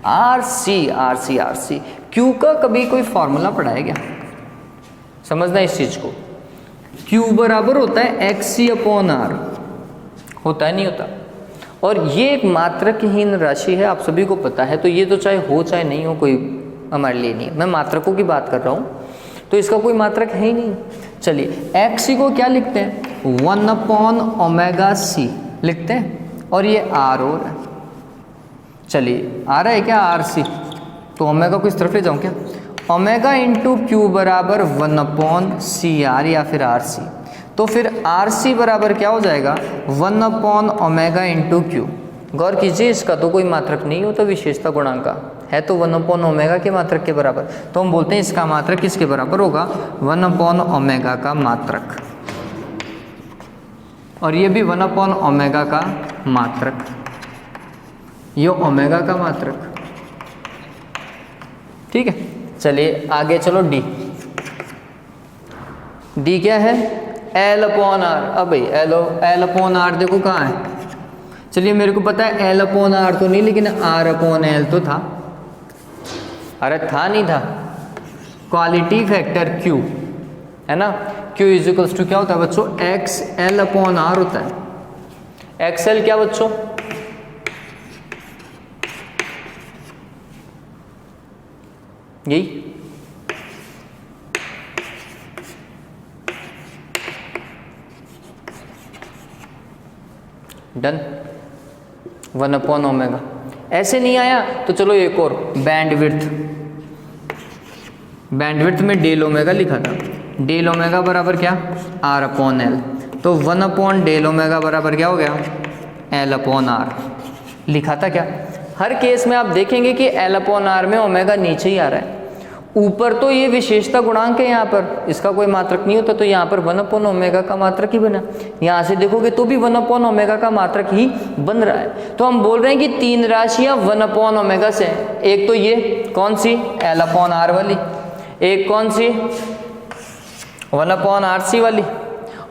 R c r c r c, q का कभी कोई फॉर्मूला पढ़ा है क्या? समझना इस चीज को, क्यू बराबर होता है एक्स सी अपॉन आर, होता है नहीं होता? और ये एक मात्रकहीन राशि है, आप सभी को पता है, तो ये तो चाहे हो चाहे नहीं हो कोई हमारे लिए नहीं है। मैं मात्रकों की बात कर रहा हूँ, तो इसका कोई मात्रक है ही नहीं। चलिए एक्स सी को क्या लिखते हैं? 1 अपॉन ओमेगा सी लिखते हैं, और ये आर और है। चलिए आ रहा है क्या आर सी? तो ओमेगा को इस तरफ ले जाऊँ क्या? ओमेगा इंटू क्यू बराबर 1 अपॉन सी आर या फिर आर सी। तो फिर आर सी बराबर क्या हो जाएगा? 1 अपॉन ओमेगा इंटू क्यू। गौर कीजिए, इसका तो कोई मात्रक नहीं होता विशेषता गुणांक का, है तो 1 अपॉन ओमेगा के मात्रक के बराबर। तो हम बोलते हैं इसका मात्रक किसके बराबर होगा? 1 अपॉन ओमेगा का मात्रक, और ये भी 1 अपॉन ओमेगा का मात्रक, ये ओमेगा का मात्रक। ठीक है, चलिए आगे चलो। डी, डी क्या है? L upon r. अब भाई एल अपॉन आर देखो कहाँ है? चलिए मेरे को पता है एल अपॉन आर तो नहीं, लेकिन आर अपॉन एल तो था। अरे था नहीं था? क्वालिटी फैक्टर क्यू है ना, क्यू इज इक्वल्स टू क्या होता है बच्चों? एक्स एल अपॉन आर होता है। एक्स एल क्या बच्चों? यही डन, 1 अपॉन ओमेगा। ऐसे नहीं आया तो चलो एक और, बैंडविड्थ। बैंडविड्थ में डेल ओमेगा लिखा था, डेल ओमेगा बराबर क्या? R upon l. तो 1 अपॉन डेल ओमेगा बराबर क्या हो गया? L upon r. लिखा था क्या? हर केस में आप देखेंगे कि एल अपॉन आर में ओमेगा नीचे ही आ रहा है, ऊपर तो ये विशेषता गुणांक है, यहाँ पर इसका कोई मात्रक नहीं होता, तो यहाँ पर 1 अपॉन ओमेगा का मात्रक ही बना। यहाँ से देखोगे तो भी 1 अपॉन ओमेगा का मात्रक ही बन रहा है। तो हम बोल रहे हैं कि 3 राशियाँ 1 अपॉन ओमेगा से, एक तो ये कौन सी? एल अपॉन आर वाली, एक कौन सी? 1 अपॉन आर सी वाली,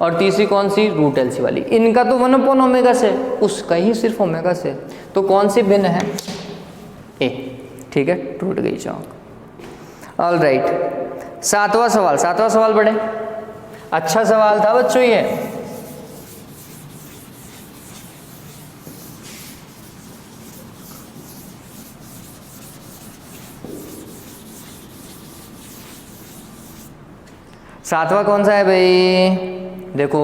और तीसरी कौन सी? रूट एल सी वाली। इनका तो 1 अपॉन ओमेगा से, उसका ही सिर्फ ओमेगा से, तो कौन सी भिन्न है? ए। ठीक है, टूट गई चौक। ऑल राइट, सातवां सवाल पढ़े। अच्छा सवाल था बच्चों ये। सातवां कौन सा है भाई? देखो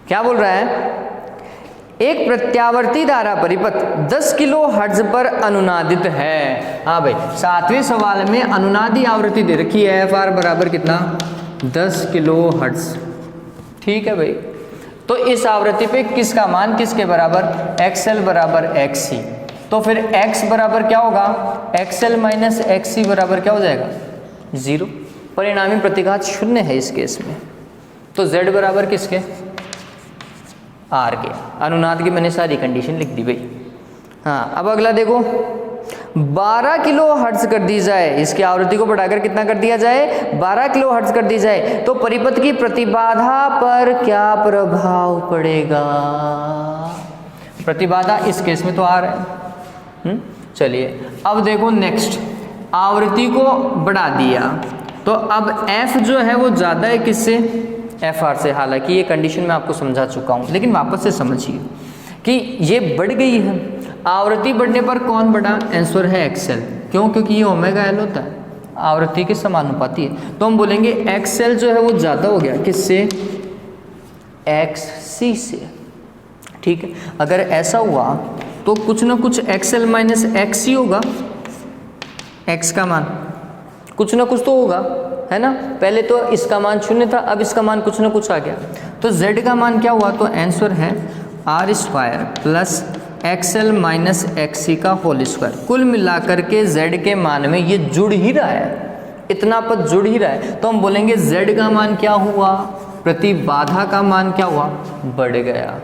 क्या बोल रहा है? एक प्रत्यावर्ती धारा परिपथ 10 किलो हर्ट्ज पर अनुनादित है। हाँ भाई, सातवें सवाल में अनुनादी आवृत्ति दे रखी है, एफ आर बराबर कितना? 10 किलो हर्ट्ज। ठीक है भाई, तो इस आवृत्ति पे किसका मान किसके बराबर? एक्स एल बराबर एक्स सी। तो फिर एक्स बराबर क्या होगा? एक्स एल माइनस एक्स सी बराबर क्या हो जाएगा? 0। परिणामी प्रतिघात 0 है इस केस में। तो z बराबर किसके? आर के। अनुनाद की मैंने सारी कंडीशन लिख दी भाई। हाँ, अब अगला देखो, 12 किलो हर्ट्ज कर दी जाए, इसकी आवृत्ति को बढ़ाकर कितना कर दिया जाए? 12 किलो हर्ट्ज कर दी जाए, तो परिपथ की प्रतिबाधा पर क्या प्रभाव पड़ेगा? प्रतिबाधा इस केस में तो आ रहा है। चलिए अब देखो नेक्स्ट, आवृत्ति को बढ़ा दिया, तो अब f जो है वो ज़्यादा है किससे? एफ आर से। हालांकि ये कंडीशन मैं आपको समझा चुका हूँ, लेकिन वापस से समझिए कि ये बढ़ गई है। आवृत्ति बढ़ने पर कौन बढ़ा? आंसर है एक्सएल। क्यों? क्योंकि ये ओमेगा एल होता है, आवृत्ति के समानुपाती है। तो हम बोलेंगे एक्सएल जो है वो ज़्यादा हो गया किससे? एक्स सी से। ठीक है, अगर ऐसा हुआ तो कुछ ना कुछ एक्सएल माइनस एक्स सी होगा, एक्स का मान कुछ ना कुछ तो होगा, है ना। पहले तो इसका मान 0 था, अब इसका मान कुछ ना कुछ आ गया, तो z का मान क्या हुआ? तो आंसर है r square plus XL minus XC का होल स्क्वायर। कुल मिलाकर के z के मान में ये जुड़ ही रहा है, इतना पद जुड़ ही रहा है, तो हम बोलेंगे z का मान क्या हुआ? प्रतिबाधा का मान क्या हुआ? बढ़ गया।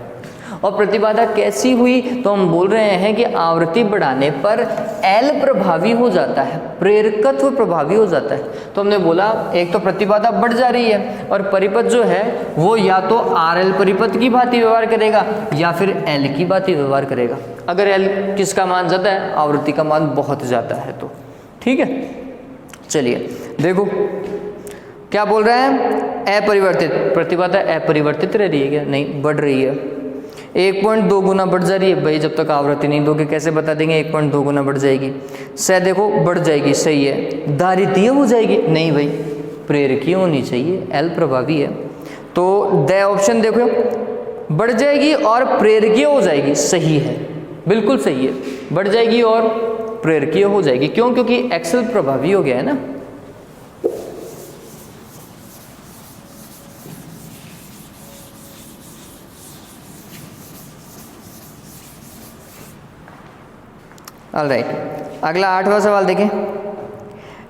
और प्रतिबाधा कैसी हुई, तो हम बोल रहे हैं कि आवृत्ति बढ़ाने पर L प्रभावी हो जाता है, प्रेरकत्व प्रभावी हो जाता है। तो हमने बोला एक तो प्रतिबाधा बढ़ जा रही है और परिपथ जो है वो या तो RL परिपथ की भांति व्यवहार करेगा या फिर L की भांति व्यवहार करेगा। अगर L किसका मान ज़्यादा है, आवृत्ति का मान बहुत ज़्यादा है तो, ठीक है। चलिए देखो क्या बोल रहा है, अपरिवर्तित प्रतिबाधा अपरिवर्तित रह रही है क्या, नहीं बढ़ रही है, 1.2 गुना बढ़ जा रही है। भाई जब तक आवृत्ति नहीं दोगे कैसे बता देंगे 1.2 गुना बढ़ जाएगी। सह देखो बढ़ जाएगी, सही है। धारितीय हो जाएगी, नहीं भाई प्रेरकीय होनी चाहिए, L प्रभावी है। तो द ऑप्शन देखो, बढ़ जाएगी और प्रेरकीय हो जाएगी, सही है, बिल्कुल सही है, बढ़ जाएगी और प्रेरकीय हो जाएगी। क्यों, क्योंकि एक्सल प्रभावी हो गया है ना। ऑलराइट, अगला 8वां सवाल देखें।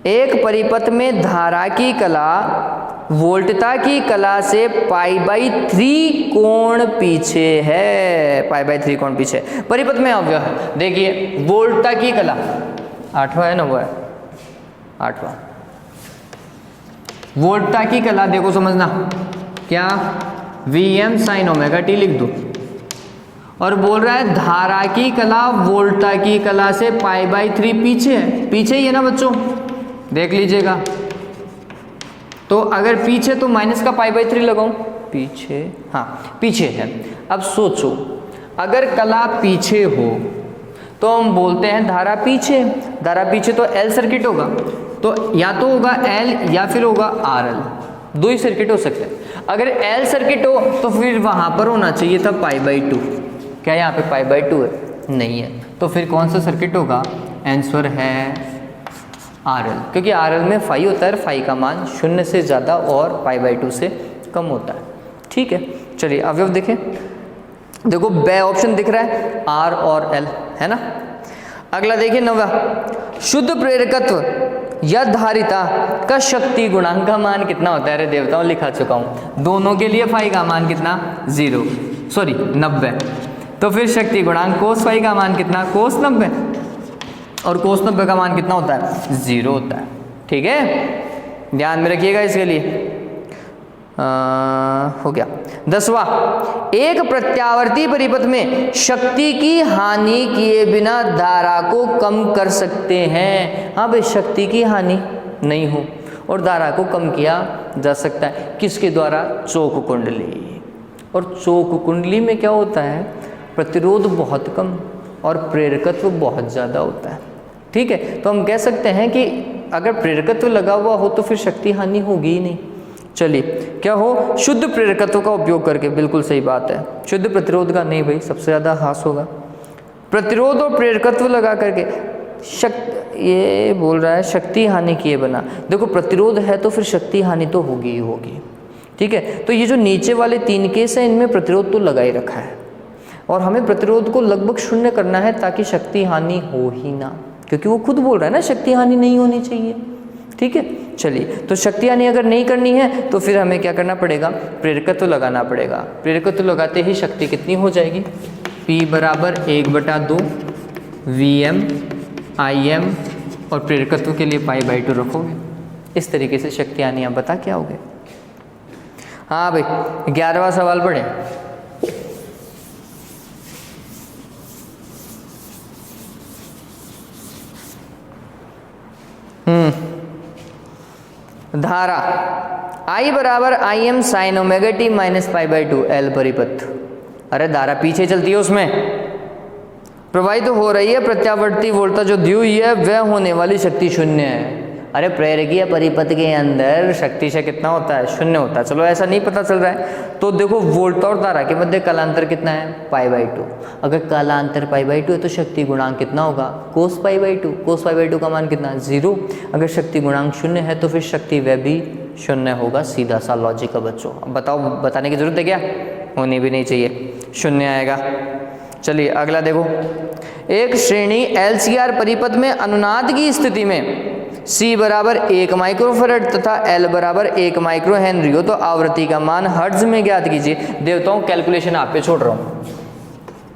एक परिपथ में धारा की कला वोल्टता की कला से π/3 कोण पीछे है, π/3 कोण पीछे परिपथ में अवयव है। देखिए वोल्टता की कला 8वां है, 9वां है, 8वां। वोल्टता की कला देखो समझना, क्या Vm sin ωt लिख दो, और बोल रहा है धारा की कला वोल्टता की कला से π/3 पीछे है। पीछे ही है ना बच्चों, देख लीजिएगा। तो अगर पीछे तो माइनस का π/3 लगाऊं, पीछे, हाँ पीछे है। अब सोचो अगर कला पीछे हो तो हम बोलते हैं धारा पीछे, धारा पीछे तो L सर्किट होगा, तो या तो होगा L या फिर होगा RL, दो ही सर्किट हो सकते हैं। अगर L सर्किट हो तो फिर वहां पर होना चाहिए था π/2, क्या यहाँ पे π/2 है, नहीं है, तो फिर कौन सा सर्किट होगा, आंसर है RL, क्योंकि RL में फाई होता है, फाई का मान 0 से ज़्यादा और π/2 से कम होता है, ठीक है। चलिए अवयव देखें, देखो ब ऑप्शन दिख रहा है, R और L है ना। अगला देखिए 9वां, शुद्ध प्रेरकत्व या धारिता का शक्ति गुणांक का मान कितना होता है। अरे देवताओं लिखा चुका हूँ, दोनों के लिए फाई का मान कितना, 90, तो फिर शक्ति गुणांक कोस फाई का मान कितना, कोस 90, और कोस 90 का मान कितना होता है, 0 होता है, ठीक है, ध्यान में रखिएगा इसके लिए। हो गया 10वां, एक प्रत्यावर्ती परिपथ में शक्ति की हानि किए बिना धारा को कम कर सकते हैं। हाँ भाई शक्ति की हानि नहीं हो और धारा को कम किया जा सकता है, किसके द्वारा, चौक कुंडली। और चौक कुंडली में क्या होता है, प्रतिरोध बहुत कम और प्रेरकत्व बहुत ज़्यादा होता है, ठीक है। तो हम कह सकते हैं कि अगर प्रेरकत्व लगा हुआ हो तो फिर शक्ति हानि होगी ही नहीं। चलिए क्या हो, शुद्ध प्रेरकत्व का उपयोग करके, बिल्कुल सही बात है, शुद्ध प्रतिरोध का नहीं भाई, सबसे ज़्यादा हास होगा। प्रतिरोध और प्रेरकत्व लगा करके ये बोल रहा है शक्ति हानि किए बिना, देखो प्रतिरोध है तो फिर शक्ति हानि तो होगी ही होगी, ठीक है। तो ये जो नीचे वाले 3 केस हैं इनमें प्रतिरोध तो लगा ही रखा है और हमें प्रतिरोध को लगभग 0 करना है ताकि शक्ति हानि हो ही ना, क्योंकि वो खुद बोल रहा है ना शक्ति हानि नहीं होनी चाहिए, ठीक है। चलिए तो शक्ति हानि अगर नहीं करनी है तो फिर हमें क्या करना पड़ेगा, प्रेरकत्व लगाना पड़ेगा। प्रेरकत्व लगाते ही शक्ति कितनी हो जाएगी, P बराबर 1/2 Vm Im, और प्रेरकत्व के लिए π/2 रखोगे। इस तरीके से शक्ति हानि आप बता क्या होगे। हाँ भाई 11वां सवाल पढ़े। धारा I बराबर Im sin ωt minus π/2 L परिपथ। अरे धारा पीछे चलती है, उसमें प्रवाहित तो हो रही है, प्रत्यावर्ती वोल्टता जो दी हुई है वह होने वाली शक्ति 0 है। अरे प्रेरकीय परिपथ के अंदर शक्ति से कितना होता है, 0 होता है। चलो ऐसा नहीं पता चल रहा है तो देखो वोल्टता और धारा के मध्य कालांतर कितना है, π/2। अगर कालांतर π/2 है तो शक्ति गुणांक कितना होगा, कोस π/2। कोस π/2 का मान कितना, 0। अगर शक्ति गुणांक 0 है तो फिर शक्ति वह भी 0 होगा, सीधा सा लॉजिक है बच्चों। अब बताओ, बताने की जरूरत है क्या, होनी भी नहीं चाहिए, 0 आएगा। चलिए अगला देखो, एक श्रेणी LCR परिपथ में अनुनाद की स्थिति में C बराबर 1 माइक्रोफैरड तथा L बराबर 1 माइक्रो हेनरी हो तो आवृत्ति का मान हर्ट्ज में ज्ञात कीजिए। देवताओं कैलकुलेशन आप पे छोड़ रहा हूँ,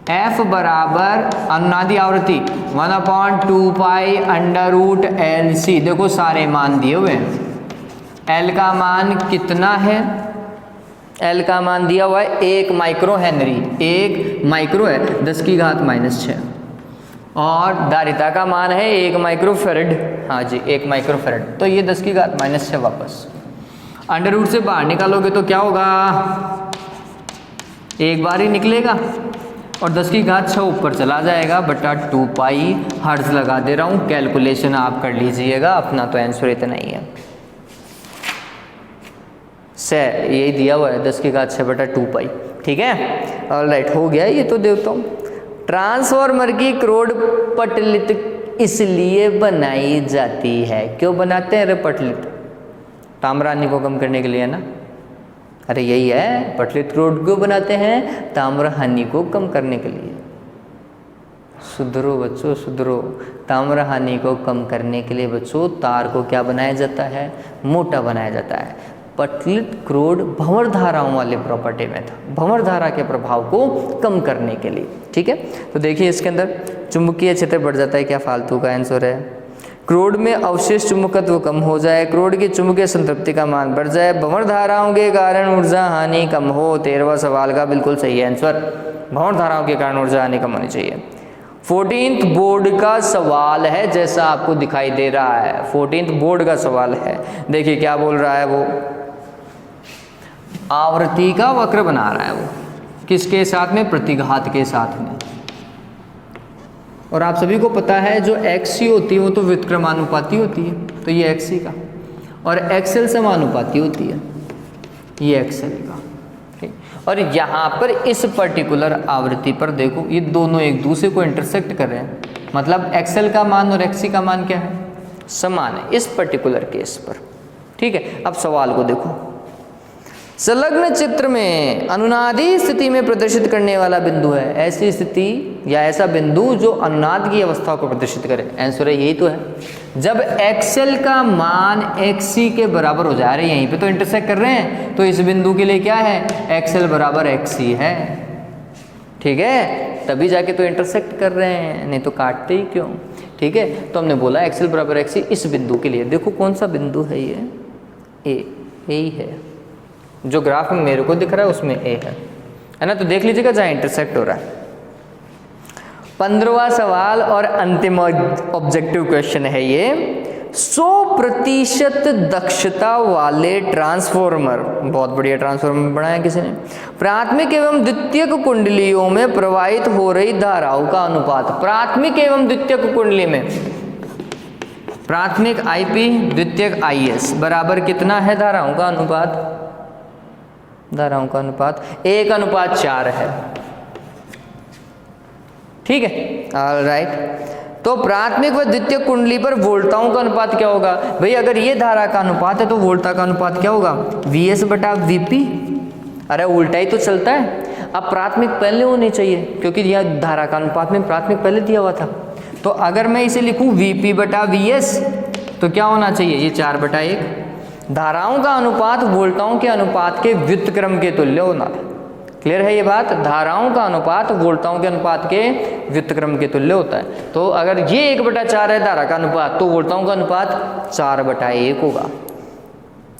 F बराबर अनुनादी आवृत्ति 1/2 पाई अंडर रूट LC। देखो सारे मान दिए हुए हैं। L का मान कितना है? L का मान दिया हुआ है 1 माइक्रो हेनरी। 1 माइक्रो है 10⁻⁻⁶। और धारिता का मान है 1 माइक्रोफेरेड। हाँ जी 1 माइक्रोफेरेड। तो ये 10⁻⁻⁶ वापस अंडर रूट से बाहर निकालोगे तो क्या होगा? एक बार ही निकलेगा और 10⁻⁶ ऊपर चला जाएगा बटा 2 पाई। हर्ट्ज लगा दे रहा हूँ, कैलकुलेशन आप कर लीजिएगा, अपना तो आंसर इतना ही है। से यही दिया हुआ है 10⁻⁶ बटा 2 पाई। ठीक है, ऑलराइट, हो गया ये तो देता हूँ। ट्रांसफार्मर की क्रोड पटलित इसलिए बनाई जाती है, क्यों बनाते हैं रे पटलित? ताम्रानी को कम करने के लिए, है ना? अरे यही है, पटलित क्रोड क्यों बनाते हैं? ताम्र हानि को कम करने के लिए। सुधरो बच्चों सुधरो, ताम्र हानि को कम करने के लिए बच्चों तार को क्या बनाया जाता है? मोटा बनाया जाता है। पटलित क्रोड भंवर धाराओं वाले प्रॉपर्टी में था, भंवर धारा के प्रभाव को कम करने के लिए। ठीक है, तो देखिए इसके अंदर चुंबकीय क्षेत्र बढ़ जाता है, क्या फालतू का आंसर है। क्रोड में अवशेष चुंबकत्व कम हो जाए, क्रोड की चुंबकीय संतृप्ति का मान बढ़ जाए, भंवर धाराओं के कारण ऊर्जा हानि कम हो। 13वां सवाल का बिल्कुल सही आंसर, भंवर धाराओं के कारण ऊर्जा हानि कम होनी चाहिए। 14th बोर्ड का सवाल है, जैसा आपको दिखाई दे रहा है 14th बोर्ड का सवाल है। देखिए क्या बोल रहा है, वो आवृत्ति का वक्र बना रहा है। वो किसके साथ में? प्रतिघात के साथ में। और आप सभी को पता है जो XC होती है वो तो व्युत्क्रमानुपाती होती है, तो ये XC का, और XL समानुपाती होती है, ये XL का। ठीक, और यहाँ पर इस पर्टिकुलर आवृत्ति पर देखो ये दोनों एक दूसरे को इंटरसेक्ट कर रहे हैं, मतलब XL का मान और XC का मान क्या है? समान है इस पर्टिकुलर केस पर। ठीक है, अब सवाल को देखो। संलग्न चित्र में अनुनादी स्थिति में प्रदर्शित करने वाला बिंदु है। ऐसी स्थिति या ऐसा बिंदु जो अनुनाद की अवस्था को प्रदर्शित करे। आंसर है यही तो है, जब XL का मान XC के बराबर हो जा रहे हैं, यहीं पे तो इंटरसेक्ट कर रहे हैं, तो इस बिंदु के लिए क्या है? XL बराबर XC है। ठीक है, तभी जाके तो इंटरसेक्ट कर रहे हैं, नहीं तो काटते ही क्यों? ठीक है, तो हमने बोला XL बराबर XC इस बिंदु के लिए। देखो कौन सा बिंदु है ये? A, यही है जो ग्राफ में मेरे को दिख रहा है, उसमें A है ना? तो देख लीजिएगा जहाँ इंटरसेक्ट हो रहा है। 15वां सवाल और अंतिम ऑब्जेक्टिव क्वेश्चन है ये। 100% दक्षता वाले ट्रांसफॉर्मर, बहुत बढ़िया ट्रांसफॉर्मर बनाया किसी ने, प्राथमिक एवं द्वितीयक कुंडलियों में प्रवाहित हो रही धाराओं का अनुपात। प्राथमिक एवं द्वितीयक कुंडली में प्राथमिक IP द्वितीयक IS बराबर कितना है धाराओं का अनुपात? धाराओं का अनुपात 1:4 है। ठीक है, ऑलराइट। तो प्राथमिक व द्वितीय कुंडली पर वोल्टाओं का अनुपात क्या होगा? भाई अगर ये धारा का अनुपात है तो वोल्टा का अनुपात क्या होगा? VS बटा VP। अरे उल्टा ही तो चलता है। अब प्राथमिक पहले होनी चाहिए क्योंकि यह धारा का अनुपात में प्राथमिक पहले दिया हुआ था। तो अगर मैं इसे लिखूं VP बटा VS तो क्या होना चाहिए? ये 4/1। धाराओं का अनुपात वोल्टाओं के अनुपात के व्युत्क्रम के तुल्य होना। क्लियर है ये बात? धाराओं का अनुपात वोल्टाओं के अनुपात के व्युत्क्रम के तुल्य होता है। तो अगर ये 1/4 है धारा का अनुपात, तो वोल्टाओं का अनुपात 4/1 होगा।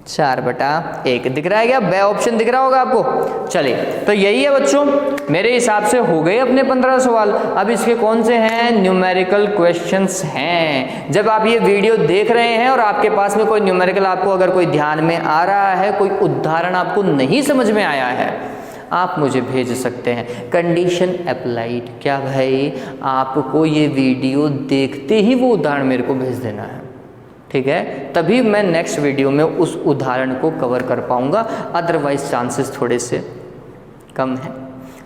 4/1 दिख रहा है क्या? ब ऑप्शन दिख रहा होगा आपको। चलिए, तो यही है बच्चों, मेरे हिसाब से हो गए अपने 15 सवाल। अब इसके कौन से हैं? न्यूमेरिकल क्वेश्चंस हैं। जब आप ये वीडियो देख रहे हैं और आपके पास में कोई न्यूमेरिकल आपको अगर कोई ध्यान में आ रहा है, कोई उदाहरण आपको नहीं समझ में आया है, आप मुझे भेज सकते हैं। कंडीशन अप्लाइड, क्या भाई आपको ये वीडियो देखते ही वो उदाहरण मेरे को भेज देना है। ठीक है, तभी मैं नेक्स्ट वीडियो में उस उदाहरण को कवर कर पाऊंगा, अदरवाइज चांसेस थोड़े से कम है।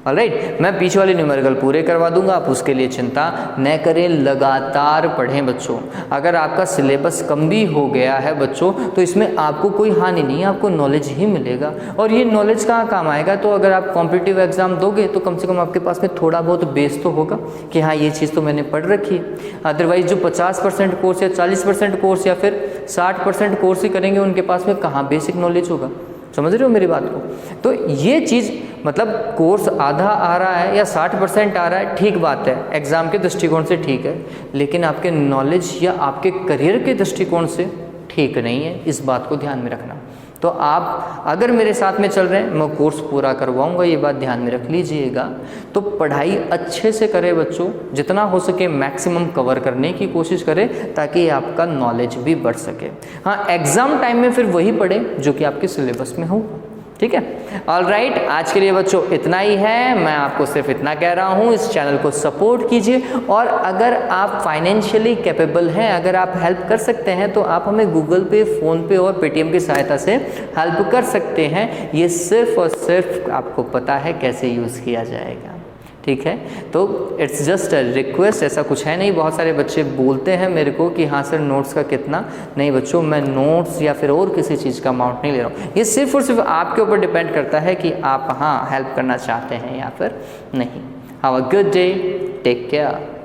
ऑलराइट, मैं पीछे वाले न्यूमेरिकल पूरे करवा दूंगा, आप उसके लिए चिंता न करें, लगातार पढ़ें बच्चों। अगर आपका सिलेबस कम भी हो गया है बच्चों तो इसमें आपको कोई हानि नहीं है, आपको नॉलेज ही मिलेगा। और ये नॉलेज कहाँ काम आएगा? तो अगर आप कॉम्पिटिटिव एग्जाम दोगे तो कम से कम आपके पास में थोड़ा बहुत बेस तो होगा कि हाँ ये चीज़ तो मैंने पढ़ रखी है। अदरवाइज जो 50% कोर्स या 40% कोर्स या फिर 60% कोर्स ही करेंगे, उनके पास में कहाँ बेसिक नॉलेज होगा? समझ रहे हो मेरी बात को? तो ये चीज़ मतलब कोर्स आधा आ रहा है या 60% आ रहा है, ठीक बात है, एग्ज़ाम के दृष्टिकोण से ठीक है, लेकिन आपके नॉलेज या आपके करियर के दृष्टिकोण से ठीक नहीं है। इस बात को ध्यान में रखना। तो आप अगर मेरे साथ में चल रहे हैं, मैं कोर्स पूरा करवाऊंगा, ये बात ध्यान में रख लीजिएगा। तो पढ़ाई अच्छे से करें बच्चों, जितना हो सके मैक्सिमम कवर करने की कोशिश करें ताकि आपका नॉलेज भी बढ़ सके। हाँ, एग्ज़ाम टाइम में फिर वही पढ़ें जो कि आपके सिलेबस में हो। ठीक है, ऑल राइट, आज के लिए बच्चों इतना ही है। मैं आपको सिर्फ इतना कह रहा हूँ, इस चैनल को सपोर्ट कीजिए, और अगर आप फाइनेंशियली कैपेबल हैं, अगर आप हेल्प कर सकते हैं, तो आप हमें गूगल पे, फ़ोन पे और पेटीएम की सहायता से हेल्प कर सकते हैं। ये सिर्फ और सिर्फ आपको पता है कैसे यूज़ किया जाएगा। ठीक है, तो इट्स जस्ट अ रिक्वेस्ट, ऐसा कुछ है नहीं। बहुत सारे बच्चे बोलते हैं मेरे को कि हाँ सर नोट्स का कितना, नहीं बच्चों, मैं नोट्स या फिर और किसी चीज़ का अमाउंट नहीं ले रहा हूँ। ये सिर्फ और सिर्फ आपके ऊपर डिपेंड करता है कि आप हाँ हेल्प करना चाहते हैं या फिर नहीं। Have a good day, take care.